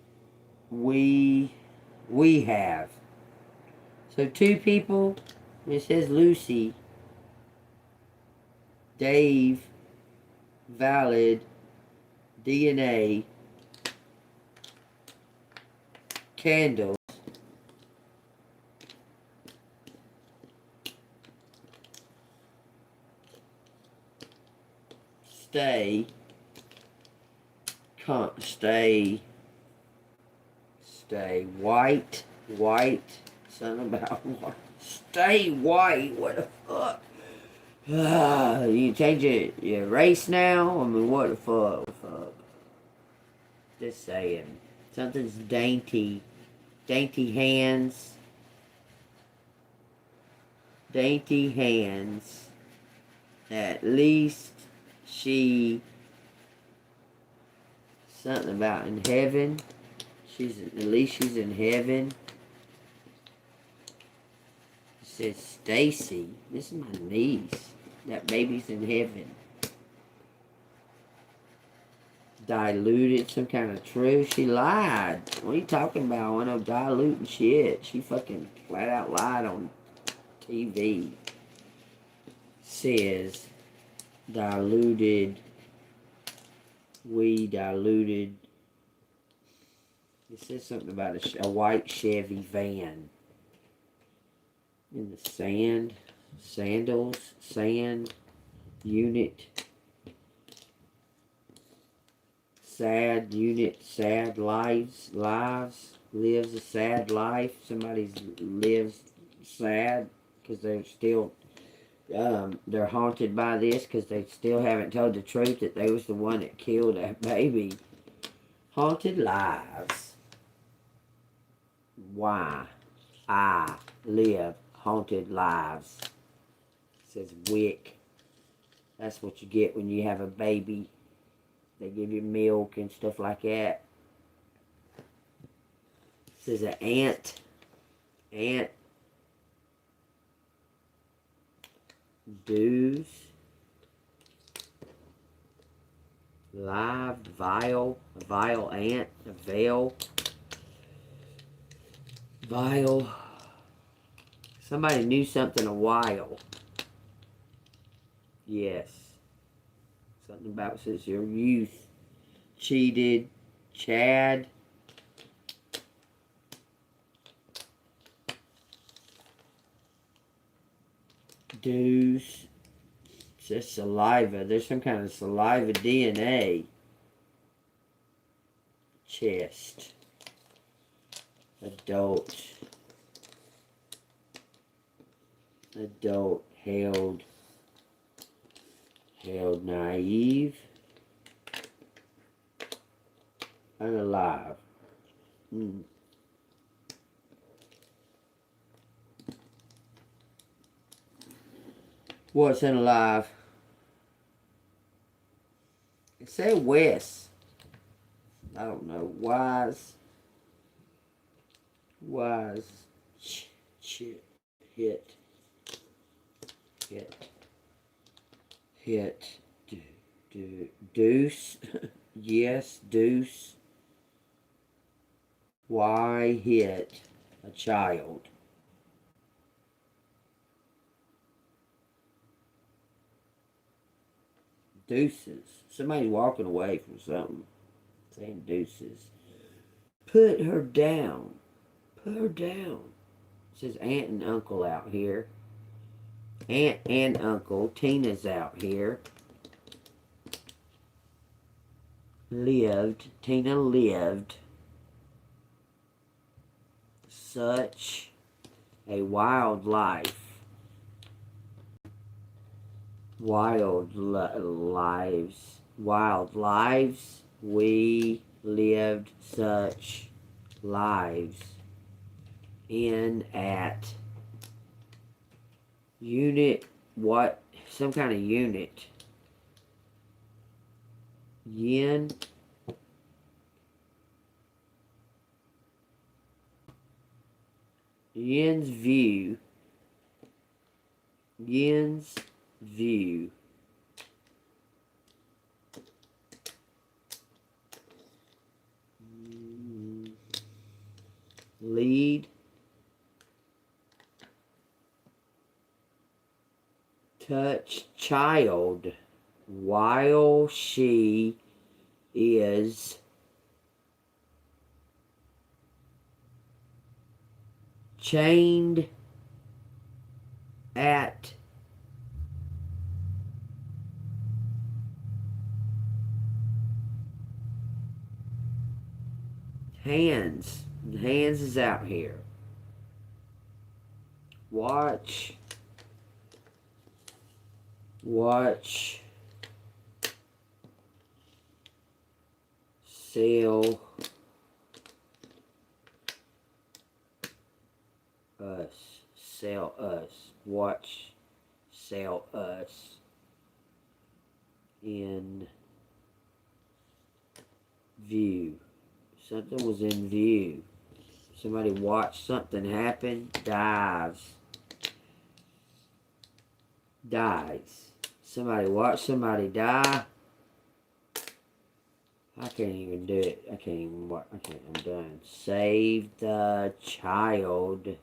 have. So 2 people. It says Lucy, Dave, valid, DNA, candles, stay, stay, white, something about white, stay white, what the fuck? You change your race now? I mean, what the fuck? Just saying. Something's dainty. Dainty hands. Dainty hands. At least she... Something about in heaven. At least she's in heaven. It says Stacy. This is my niece. That baby's in heaven. Diluted, some kind of truth. She lied. What are you talking about? I know diluting shit. She fucking flat out lied on TV. Says diluted. We diluted. It says something about a white Chevy van. In the sand. Sandals. Sand. Unit. Sad unit, sad lives, lives a sad life. Somebody lives sad because they're still, they're haunted by this because they still haven't told the truth that they was the one that killed that baby. Haunted lives. Why I live haunted lives. It says wick. That's what you get when you have a baby. They give you milk and stuff like that. It says an ant. Ant. Dues. Live. Vile. A vile ant. A veil. Vile. Somebody knew something a while. Yes. Something about since your youth. Cheated. Chad. Dues. It says saliva. There's some kind of saliva DNA. Chest. Adult. Adult. Held. Held naive. Unalive. What's unalive? It said West. I don't know. Wise. Wise. Hit. Deuce. Yes, deuce. Why hit a child? Deuces. Somebody's walking away from something. Saying deuces. Put her down. Put her down. It says aunt and uncle out here. Aunt and uncle. Tina's out here. Lived. Tina lived. Such a wild life. Wild lives. Wild lives. We lived such lives. In at. Unit. What? Some kind of unit. Yin. Yin's view. Yin's view. Lead. Touch child while she is chained at hands. Hands is out here. Watch sell us. Watch sell us in view. Something was in view. Somebody watched something happen. Dies. Somebody watched somebody die. I can't even do it. I'm done. Save the child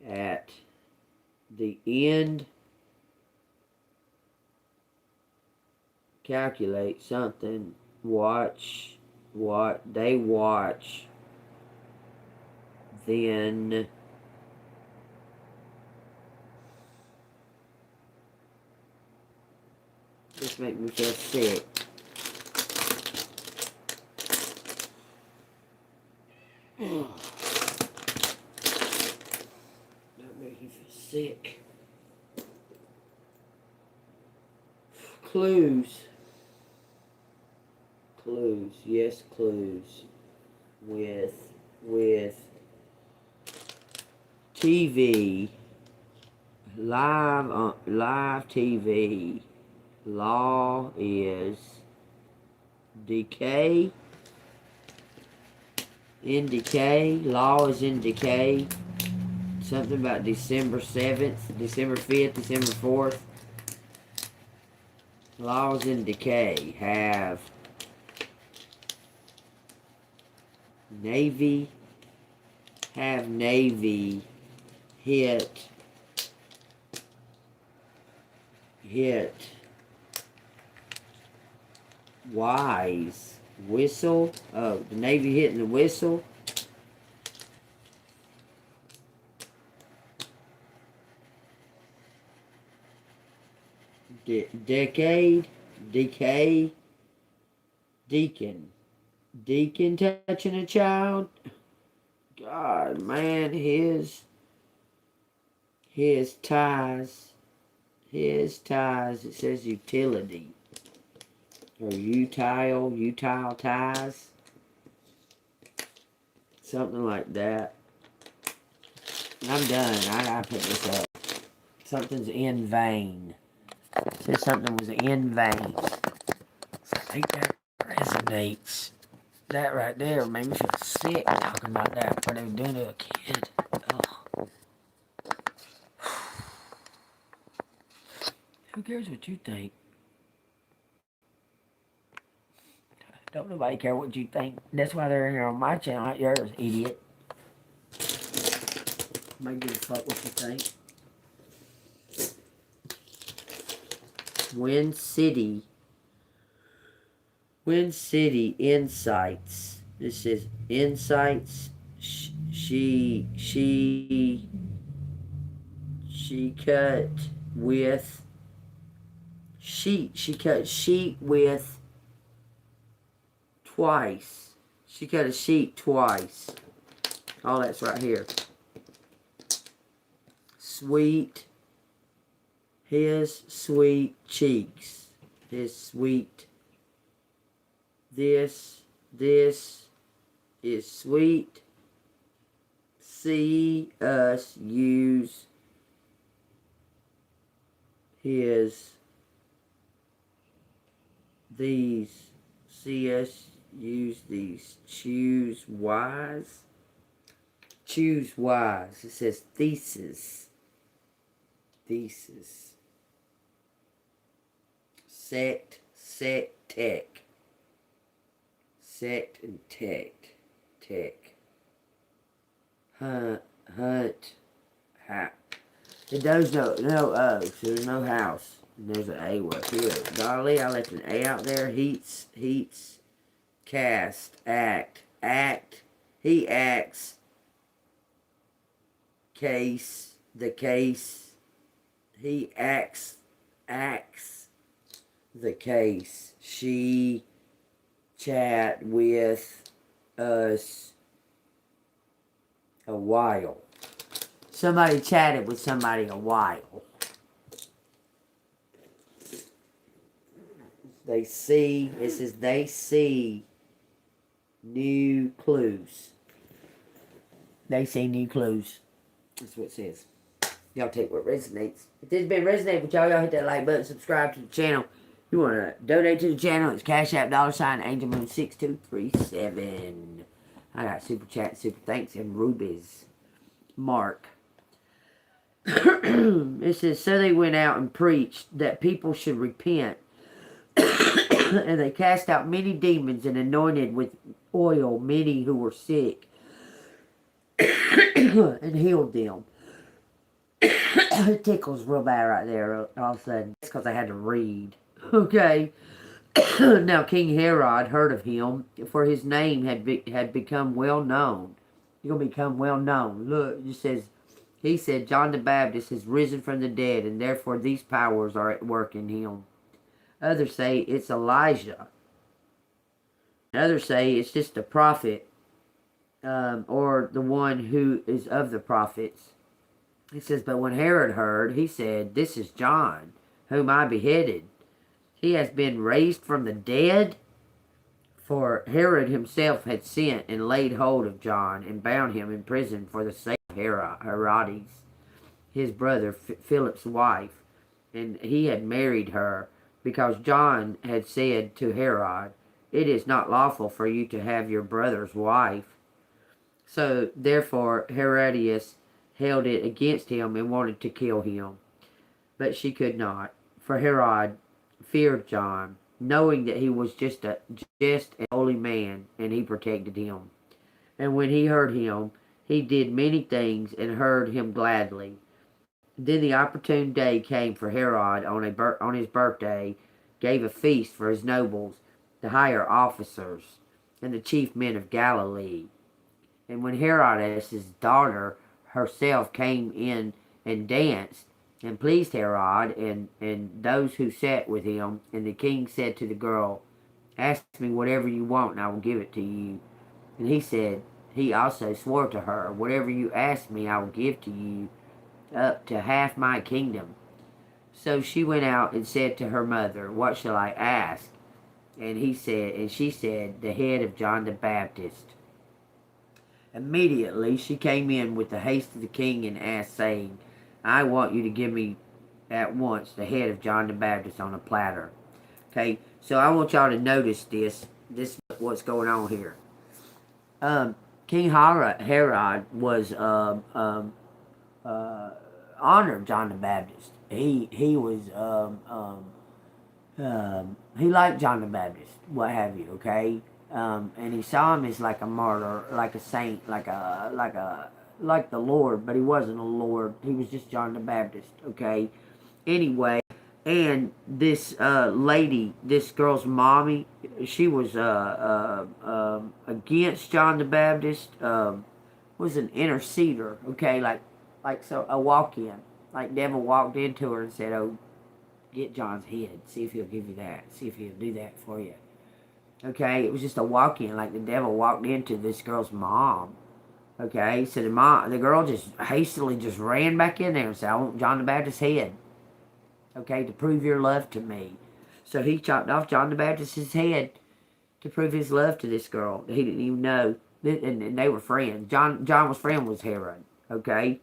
at the end. Calculate something. Watch what they watch. Then this makes me feel sick. That makes me feel sick. Clues. Yes, clues. With TV. Live TV. Law is decay. In decay. Law is in decay. Something about December 7th, December 5th, December 4th. Law is in decay. Have Navy. Have Navy hit Wise whistle. Oh, the Navy hitting the whistle. Decade, decay, deacon. Deacon touching a child. God, man, his ties. It says utility. Or utile ties. Something like that. I'm done. I gotta put this up. Something's in vain. It says something was in vain. I think that resonates. That right there made me feel sick talking about that. What they were doing to a kid. Ugh. Who cares what you think? Don't nobody care what you think. That's why they're here on my channel, not yours, idiot. Nobody give a fuck what you think. Win City Insights. This is Insights. She cut with sheet. She cut sheet with twice. She cut a sheet twice. All that's right here. Sweet. His sweet cheeks. His sweet. This is sweet. See us use these. See us use these. Choose wise. choose wise. It says thesis. Thesis. Sect, tech. Sect and tech. Hunt, house. It does no O, so there's no house. And there's an A word here. Golly, I left an A out there. Heats, cast, act. He acts. Case, the case. He acts the case. She chat with us a while. Somebody chatted with somebody a while. They see, it says they see new clues. They see new clues. That's what it says. Y'all take what resonates. If this has been resonating with y'all hit that like button, subscribe to the channel. You want to donate to the channel, it's Cash App, $AngelMoon6237. I got super chat, super thanks, and rubies. Mark. It says, so they went out and preached that people should repent. And they cast out many demons and anointed with oil many who were sick. And healed them. It tickles real bad right there all of a sudden. It's because I had to read. Okay. Now King Herod heard of him, for his name had become well known. You're going to become well known. Look, it says, he said, John the Baptist has risen from the dead, and therefore these powers are at work in him. Others say it's Elijah. Others say it's just a prophet, or the one who is of the prophets. He says, but when Herod heard, he said, this is John, whom I beheaded. He has been raised from the dead. For Herod himself had sent and laid hold of John and bound him in prison for the sake of Herodias, his brother Philip's wife. And he had married her, because John had said to Herod, it is not lawful for you to have your brother's wife. So therefore Herodias held it against him and wanted to kill him. But she could not, for Herod feared John, knowing that he was just a holy man, and he protected him. And when he heard him, he did many things and heard him gladly. Then the opportune day came for Herod on his birthday, gave a feast for his nobles, the higher officers, and the chief men of Galilee. And when Herod's daughter herself came in and danced, and pleased Herod and those who sat with him, and the king said to the girl, ask me whatever you want, and I will give it to you. And he also swore to her, whatever you ask me, I will give to you, up to half my kingdom. So she went out and said to her mother, what shall I ask? And she said, the head of John the Baptist. Immediately she came in with the haste of the king and asked, saying, I want you to give me at once the head of John the Baptist on a platter. Okay, so I want y'all to notice this. This is what's going on here. King Herod was honored John the Baptist. He was he liked John the Baptist, what have you, okay? And he saw him as like a martyr, like a saint, like the Lord, but he wasn't a Lord. He was just John the Baptist, okay? Anyway, and this lady, this girl's mommy, she was against John the Baptist, was an interceder, okay? Like so a walk-in. Like devil walked into her and said, oh, get John's head. See if he'll give you that. See if he'll do that for you. Okay, it was just a walk-in, like the devil walked into this girl's mom. Okay, so the girl just hastily just ran back in there and said, I want John the Baptist's head. Okay, to prove your love to me. So he chopped off John the Baptist's head to prove his love to this girl. He didn't even know. And they were friends. John was friend with Herod. Okay.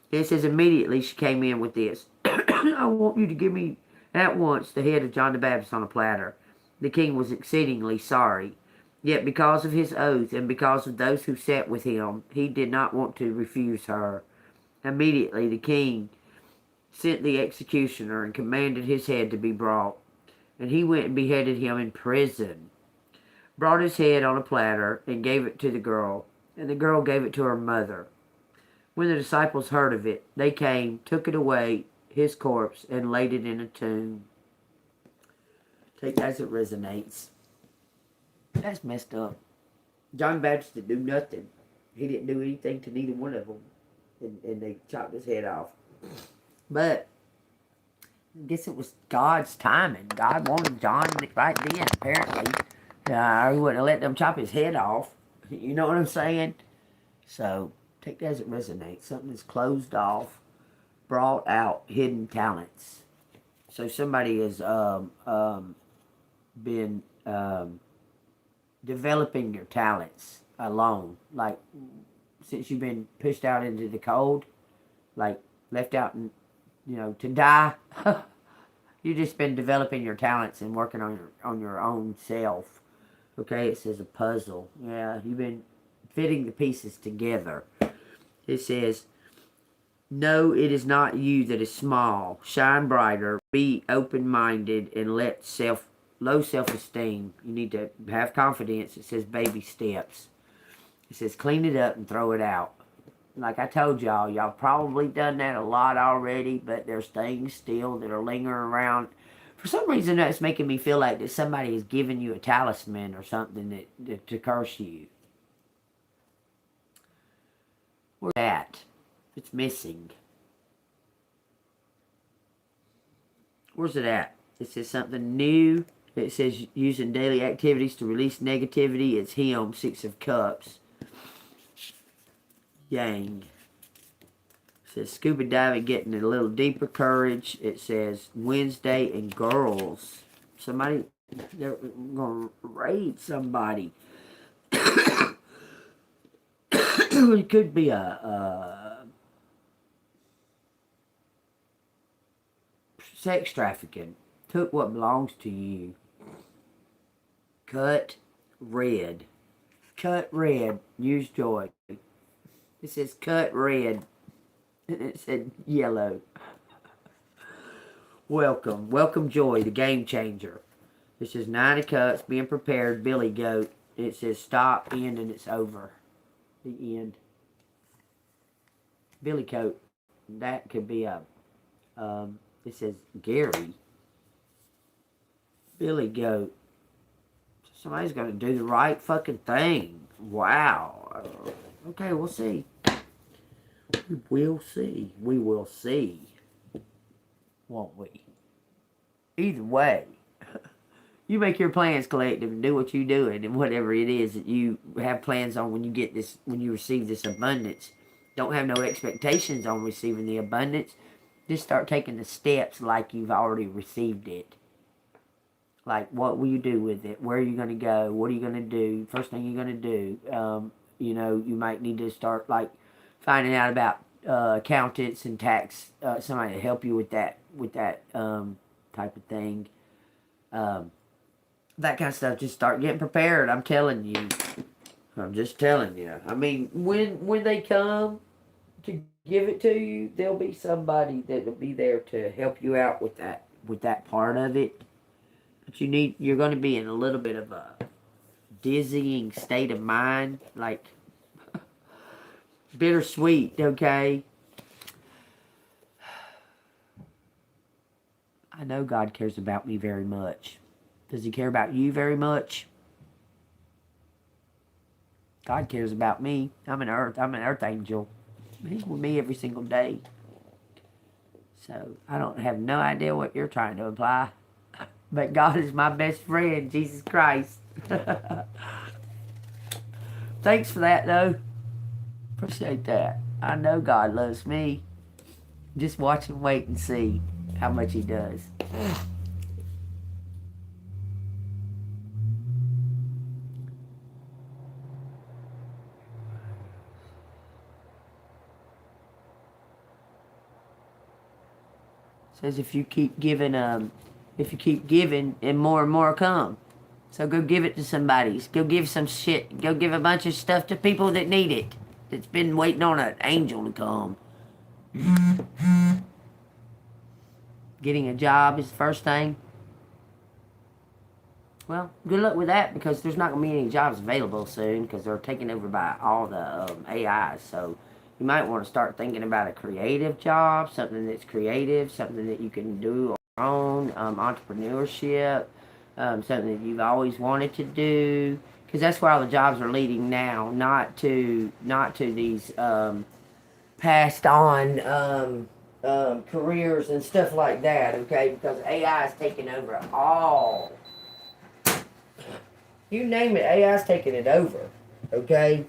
It says immediately she came in with this. I want you to give me at once the head of John the Baptist on a platter. The king was exceedingly sorry. Yet because of his oath and because of those who sat with him, he did not want to refuse her. Immediately the king sent the executioner and commanded his head to be brought. And he went and beheaded him in prison, brought his head on a platter, and gave it to the girl. And the girl gave it to her mother. When the disciples heard of it, they came, took it away, his corpse, and laid it in a tomb. Take as it resonates. That's messed up. John Baptist didn't do nothing. He didn't do anything to neither one of them. And they chopped his head off. But I guess it was God's timing. God wanted John right then, apparently. He wouldn't have let them chop his head off. You know what I'm saying? So, take that as it resonates. Something that's closed off, brought out hidden talents. So somebody has been developing your talents alone. Like, since you've been pushed out into the cold, like left out and to die. You've just been developing your talents and working on your own self. Okay, it says a puzzle. Yeah, you've been fitting the pieces together. It says, no, it is not you that is small. Shine brighter. Be open-minded and let low self-esteem. You need to have confidence. It says baby steps. It says clean it up and throw it out. Like I told y'all probably done that a lot already, but there's things still that are lingering around. For some reason, that's making me feel like that somebody is giving you a talisman or something that to curse you. Where's that? It's missing. Where's it at? It says something new. It says using daily activities to release negativity. It's him, 6 of Cups. Yang. It says scuba diving, getting a little deeper courage. It says Wednesday and girls. Somebody, they're going to raid somebody. It could be a sex trafficking. Took what belongs to you. Cut red. Cut red. Use joy. It says cut red. And it said yellow. Welcome. Welcome joy, the game changer. It says 9 of Cups, being prepared, Billy Goat. It says stop, end, and it's over. The end. Billy Goat. That could be a, it says Gary. Billy Goat. Somebody's going to do the right fucking thing. Wow. Okay, we'll see. We will see. We will see. Won't we? Either way. You make your plans, collective, and do what you're doing, and whatever it is that you have plans on when you get this, when you receive this abundance. Don't have no expectations on receiving the abundance. Just start taking the steps like you've already received it. Like, what will you do with it? Where are you going to go? What are you going to do? First thing you're going to do. You might need to start, like, finding out about accountants and tax, somebody to help you with that type of thing. That kind of stuff. Just start getting prepared. I'm telling you. I'm just telling you. I mean, when they come to give it to you, there'll be somebody that'll be there to help you out with that part of it. But you're going to be in a little bit of a dizzying state of mind, like bittersweet, okay? I know God cares about me very much. Does he care about you very much? God cares about me. I'm an earth angel. He's with me every single day. So I don't have no idea what you're trying to imply. But God is my best friend, Jesus Christ. Thanks for that, though. Appreciate that. I know God loves me. Just watch and wait and see how much he does. Says if you keep giving, and more come. So go give it to somebody. Go give some shit. Go give a bunch of stuff to people that need it. That's been waiting on an angel to come. Getting a job is the first thing. Well, good luck with that, because there's not going to be any jobs available soon, because they're taken over by all the AIs. So you might want to start thinking about a creative job, something that's creative, something that you can do on your own, entrepreneurship, something that you've always wanted to do, because that's where all the jobs are leading now, not to these passed on careers and stuff like that, okay? Because AI is taking over all. You name it, AI's taking it over, okay?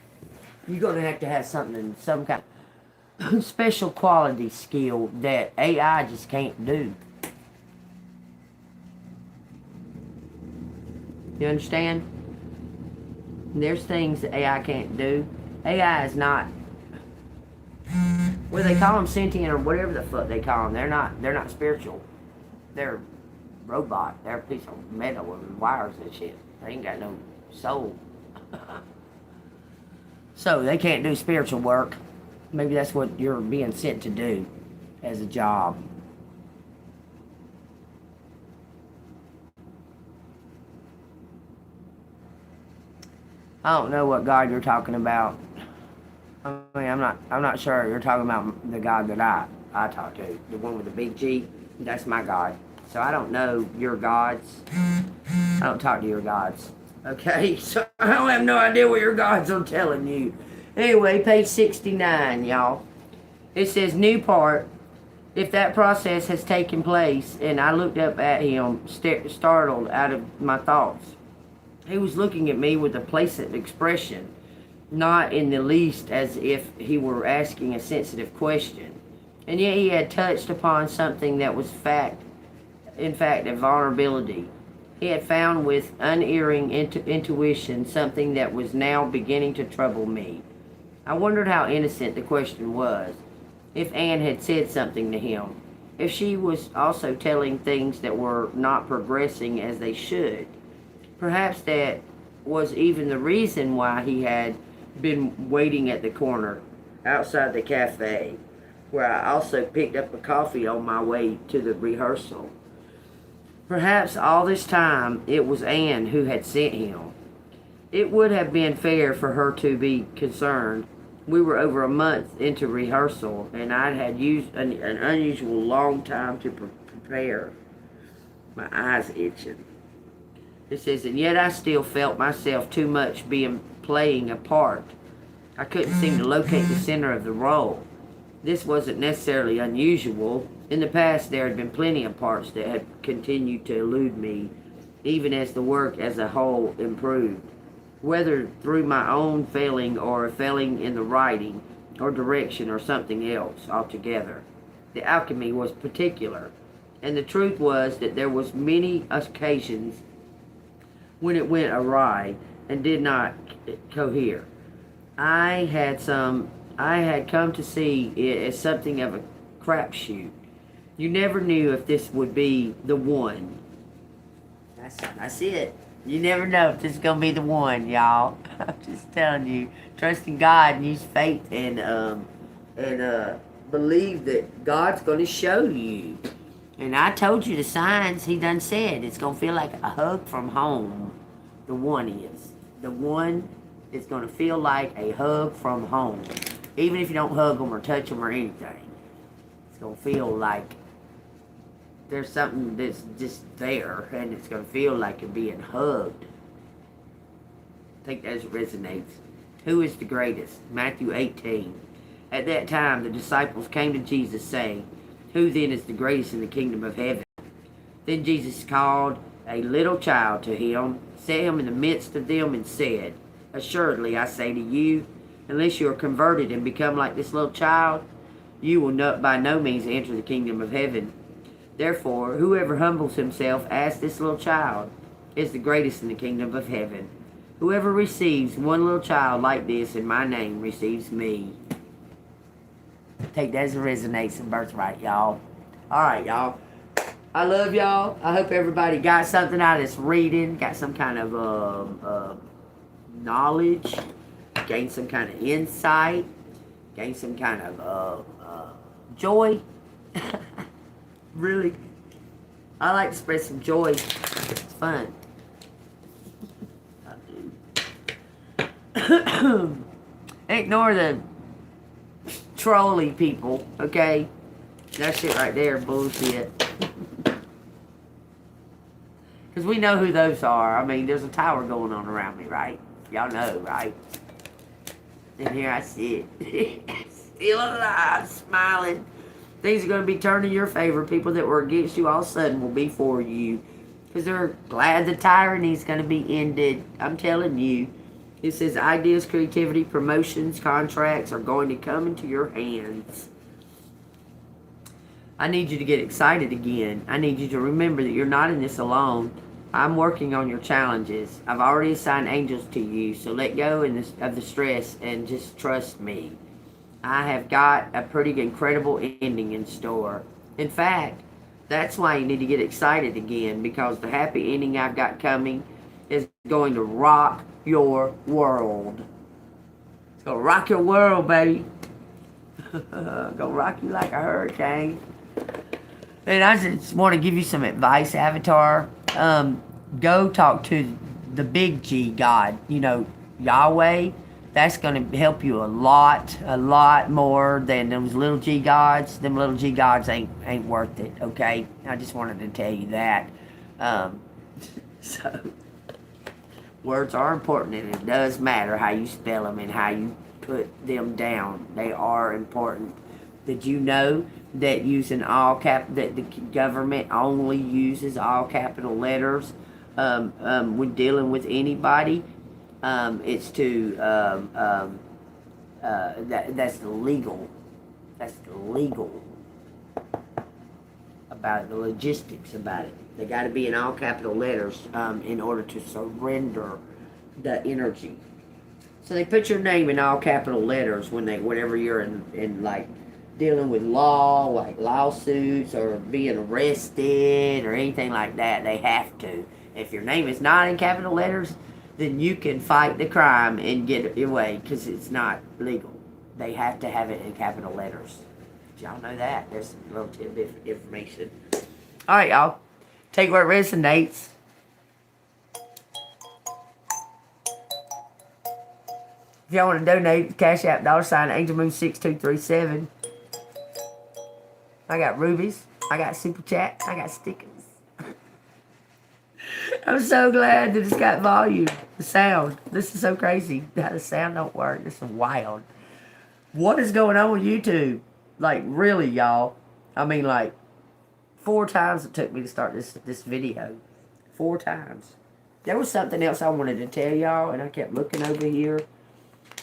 You're going to have something, some kind of special quality skill that AI just can't do. You understand? There's things that AI can't do. AI is not, well, they call them sentient or whatever the fuck they call them. They're not spiritual. They're robot. They're a piece of metal and wires and shit. They ain't got no soul. So they can't do spiritual work. Maybe that's what you're being sent to do as a job. I don't know what God you're talking about. I mean, I'm not sure you're talking about the God that I talk to. The one with the big G. That's my God. So I don't know your gods. I don't talk to your gods. Okay? So I don't have no idea what your gods are telling you. Anyway, page 69, y'all. It says, new part. If that process has taken place, and I looked up at him, startled out of my thoughts. He was looking at me with a placid expression, not in the least as if he were asking a sensitive question. And yet he had touched upon something that was in fact, a vulnerability. He had found with unerring intuition something that was now beginning to trouble me. I wondered how innocent the question was. If Anne had said something to him. If she was also telling things that were not progressing as they should. Perhaps that was even the reason why he had been waiting at the corner outside the cafe, where I also picked up a coffee on my way to the rehearsal. Perhaps all this time it was Anne who had sent him. It would have been fair for her to be concerned. We were over a month into rehearsal, and I had used an unusual long time to prepare. My eyes itching. It says, and yet I still felt myself too much playing a part. I couldn't seem to locate the center of the role. This wasn't necessarily unusual. In the past, there had been plenty of parts that had continued to elude me, even as the work as a whole improved. Whether through my own failing or a failing in the writing or direction or something else altogether. The alchemy was particular, and the truth was that there was many occasions when it went awry and did not cohere. I had come to see it as something of a crapshoot. You never knew if this would be the one. That's it. You never know if this is gonna be the one, y'all. I'm just telling you. Trust in God and use faith and believe that God's gonna show you. And I told you the signs. He done said it's gonna feel like a hug from home. The one is. The one is gonna feel like a hug from home. Even if you don't hug them or touch them or anything. It's gonna feel like there's something that's just there, and it's going to feel like you're being hugged. I think that resonates. Who is the greatest? Matthew 18. At that time, the disciples came to Jesus, saying, who then is the greatest in the kingdom of heaven? Then Jesus called a little child to him, set him in the midst of them, and said, assuredly, I say to you, unless you are converted and become like this little child, you will by no means enter the kingdom of heaven. Therefore, whoever humbles himself as this little child is the greatest in the kingdom of heaven. Whoever receives one little child like this in my name receives me. Take that as a resonates and birthright, y'all. All right, y'all. I love y'all. I hope everybody got something out of this reading, got some kind of knowledge, gained some kind of insight, gained some kind of joy. Really, I like to spread some joy. It's fun. I do. Ignore the trolly people, okay? That shit right there, bullshit. Because we know who those are. I mean, there's a tower going on around me, right? Y'all know, right? And here I sit. Still alive, smiling. Things are going to be turned in your favor. People that were against you all of a sudden will be for you. Because they're glad the tyranny is going to be ended. I'm telling you. It says ideas, creativity, promotions, contracts are going to come into your hands. I need you to get excited again. I need you to remember that you're not in this alone. I'm working on your challenges. I've already assigned angels to you, so let go of the stress and just trust me. I have got a pretty incredible ending in store. In fact, that's why you need to get excited again, because the happy ending I've got coming is going to rock your world. It's going to rock your world, baby. Gonna rock you like a hurricane. And I just want to give you some advice, Avatar. Go talk to the big G God, Yahweh. That's going to help you a lot more than those little G gods. Them little G gods ain't worth it, okay? I just wanted to tell you that. So, words are important, and it does matter how you spell them and how you put them down. They are important. Did you know that that the government only uses all capital letters when dealing with anybody? It's to that's the legal. That's the legal about it, the logistics about it. They got to be in all capital letters in order to surrender the energy. So they put your name in all capital letters whenever you're in like dealing with law, like lawsuits or being arrested or anything like that. They have to. If your name is not in capital letters, then you can fight the crime and get away because it's not legal. They have to have it in capital letters. Did y'all know that? There's some little tidbit of information. All right, y'all. Take where it resonates. If y'all want to donate, Cash App, $AngelMoon6237. I got rubies. I got super chat. I got stickers. I'm so glad that it's got volume. The sound. This is so crazy. How the sound don't work. This is wild. What is going on with YouTube? Like, really, y'all. I mean, like, 4 times it took me to start this video. 4 times. There was something else I wanted to tell y'all, and I kept looking over here,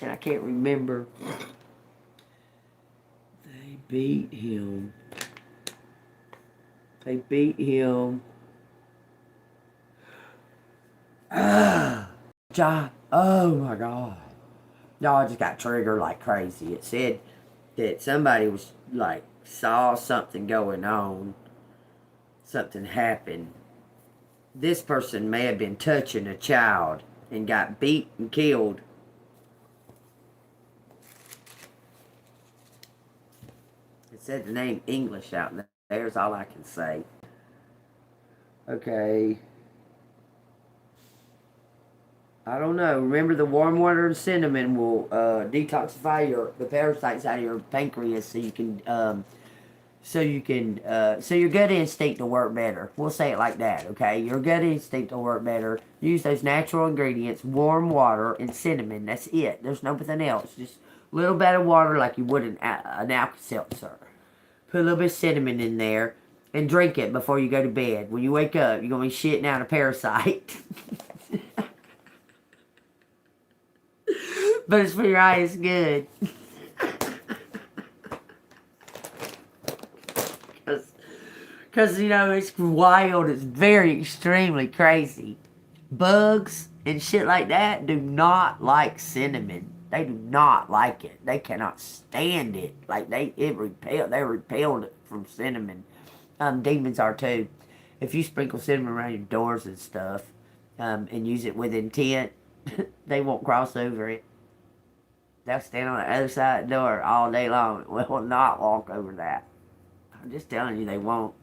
and I can't remember. They beat him. They beat him. Oh my God. Y'all just got triggered like crazy. It said that somebody was like, saw something going on. Something happened. This person may have been touching a child and got beat and killed. It said the name English out there. There's all I can say. Okay. I don't know. Remember, the warm water and cinnamon will detoxify the parasites out of your pancreas, so your gut instinct will work better. We'll say it like that, okay? Your gut instinct will work better. Use those natural ingredients, warm water and cinnamon. That's it. There's nothing else. Just a little bit of water like you would an Alka-Seltzer. Put a little bit of cinnamon in there and drink it before you go to bed. When you wake up, you're going to be shitting out a parasite. But it's for your eyes, good. Because, it's wild. It's very extremely crazy. Bugs and shit like that do not like cinnamon. They do not like it. They cannot stand it. Like, they're repelled from cinnamon. Demons are too. If you sprinkle cinnamon around your doors and stuff, and use it with intent, they won't cross over it. They'll stand on the other side of the door all day long. Will not walk over that. I'm just telling you, they won't.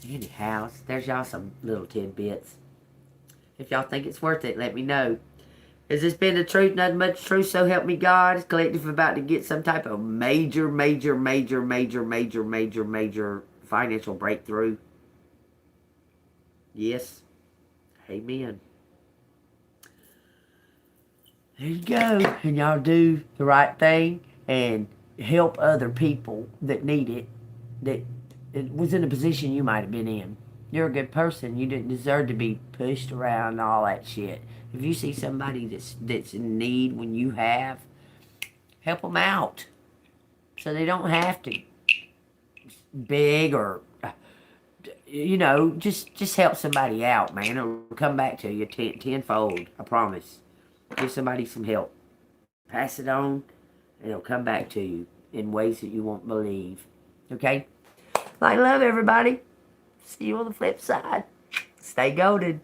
Anyhow, there's y'all some little tidbits. If y'all think it's worth it, let me know. Has this been the truth? Nothing but the truth, so help me God. Is Collective about to get some type of major financial breakthrough? Yes. Amen. There you go. And y'all do the right thing and help other people that need it, that it was in a position you might have been in. You're a good person. You didn't deserve to be pushed around and all that shit. If you see somebody that's in need when you have, help them out so they don't have to beg or, you know, just help somebody out, man. It'll come back to you tenfold. I promise. Give somebody some help. Pass it on, and it'll come back to you in ways that you won't believe. Okay? Like love, everybody. See you on the flip side. Stay goated.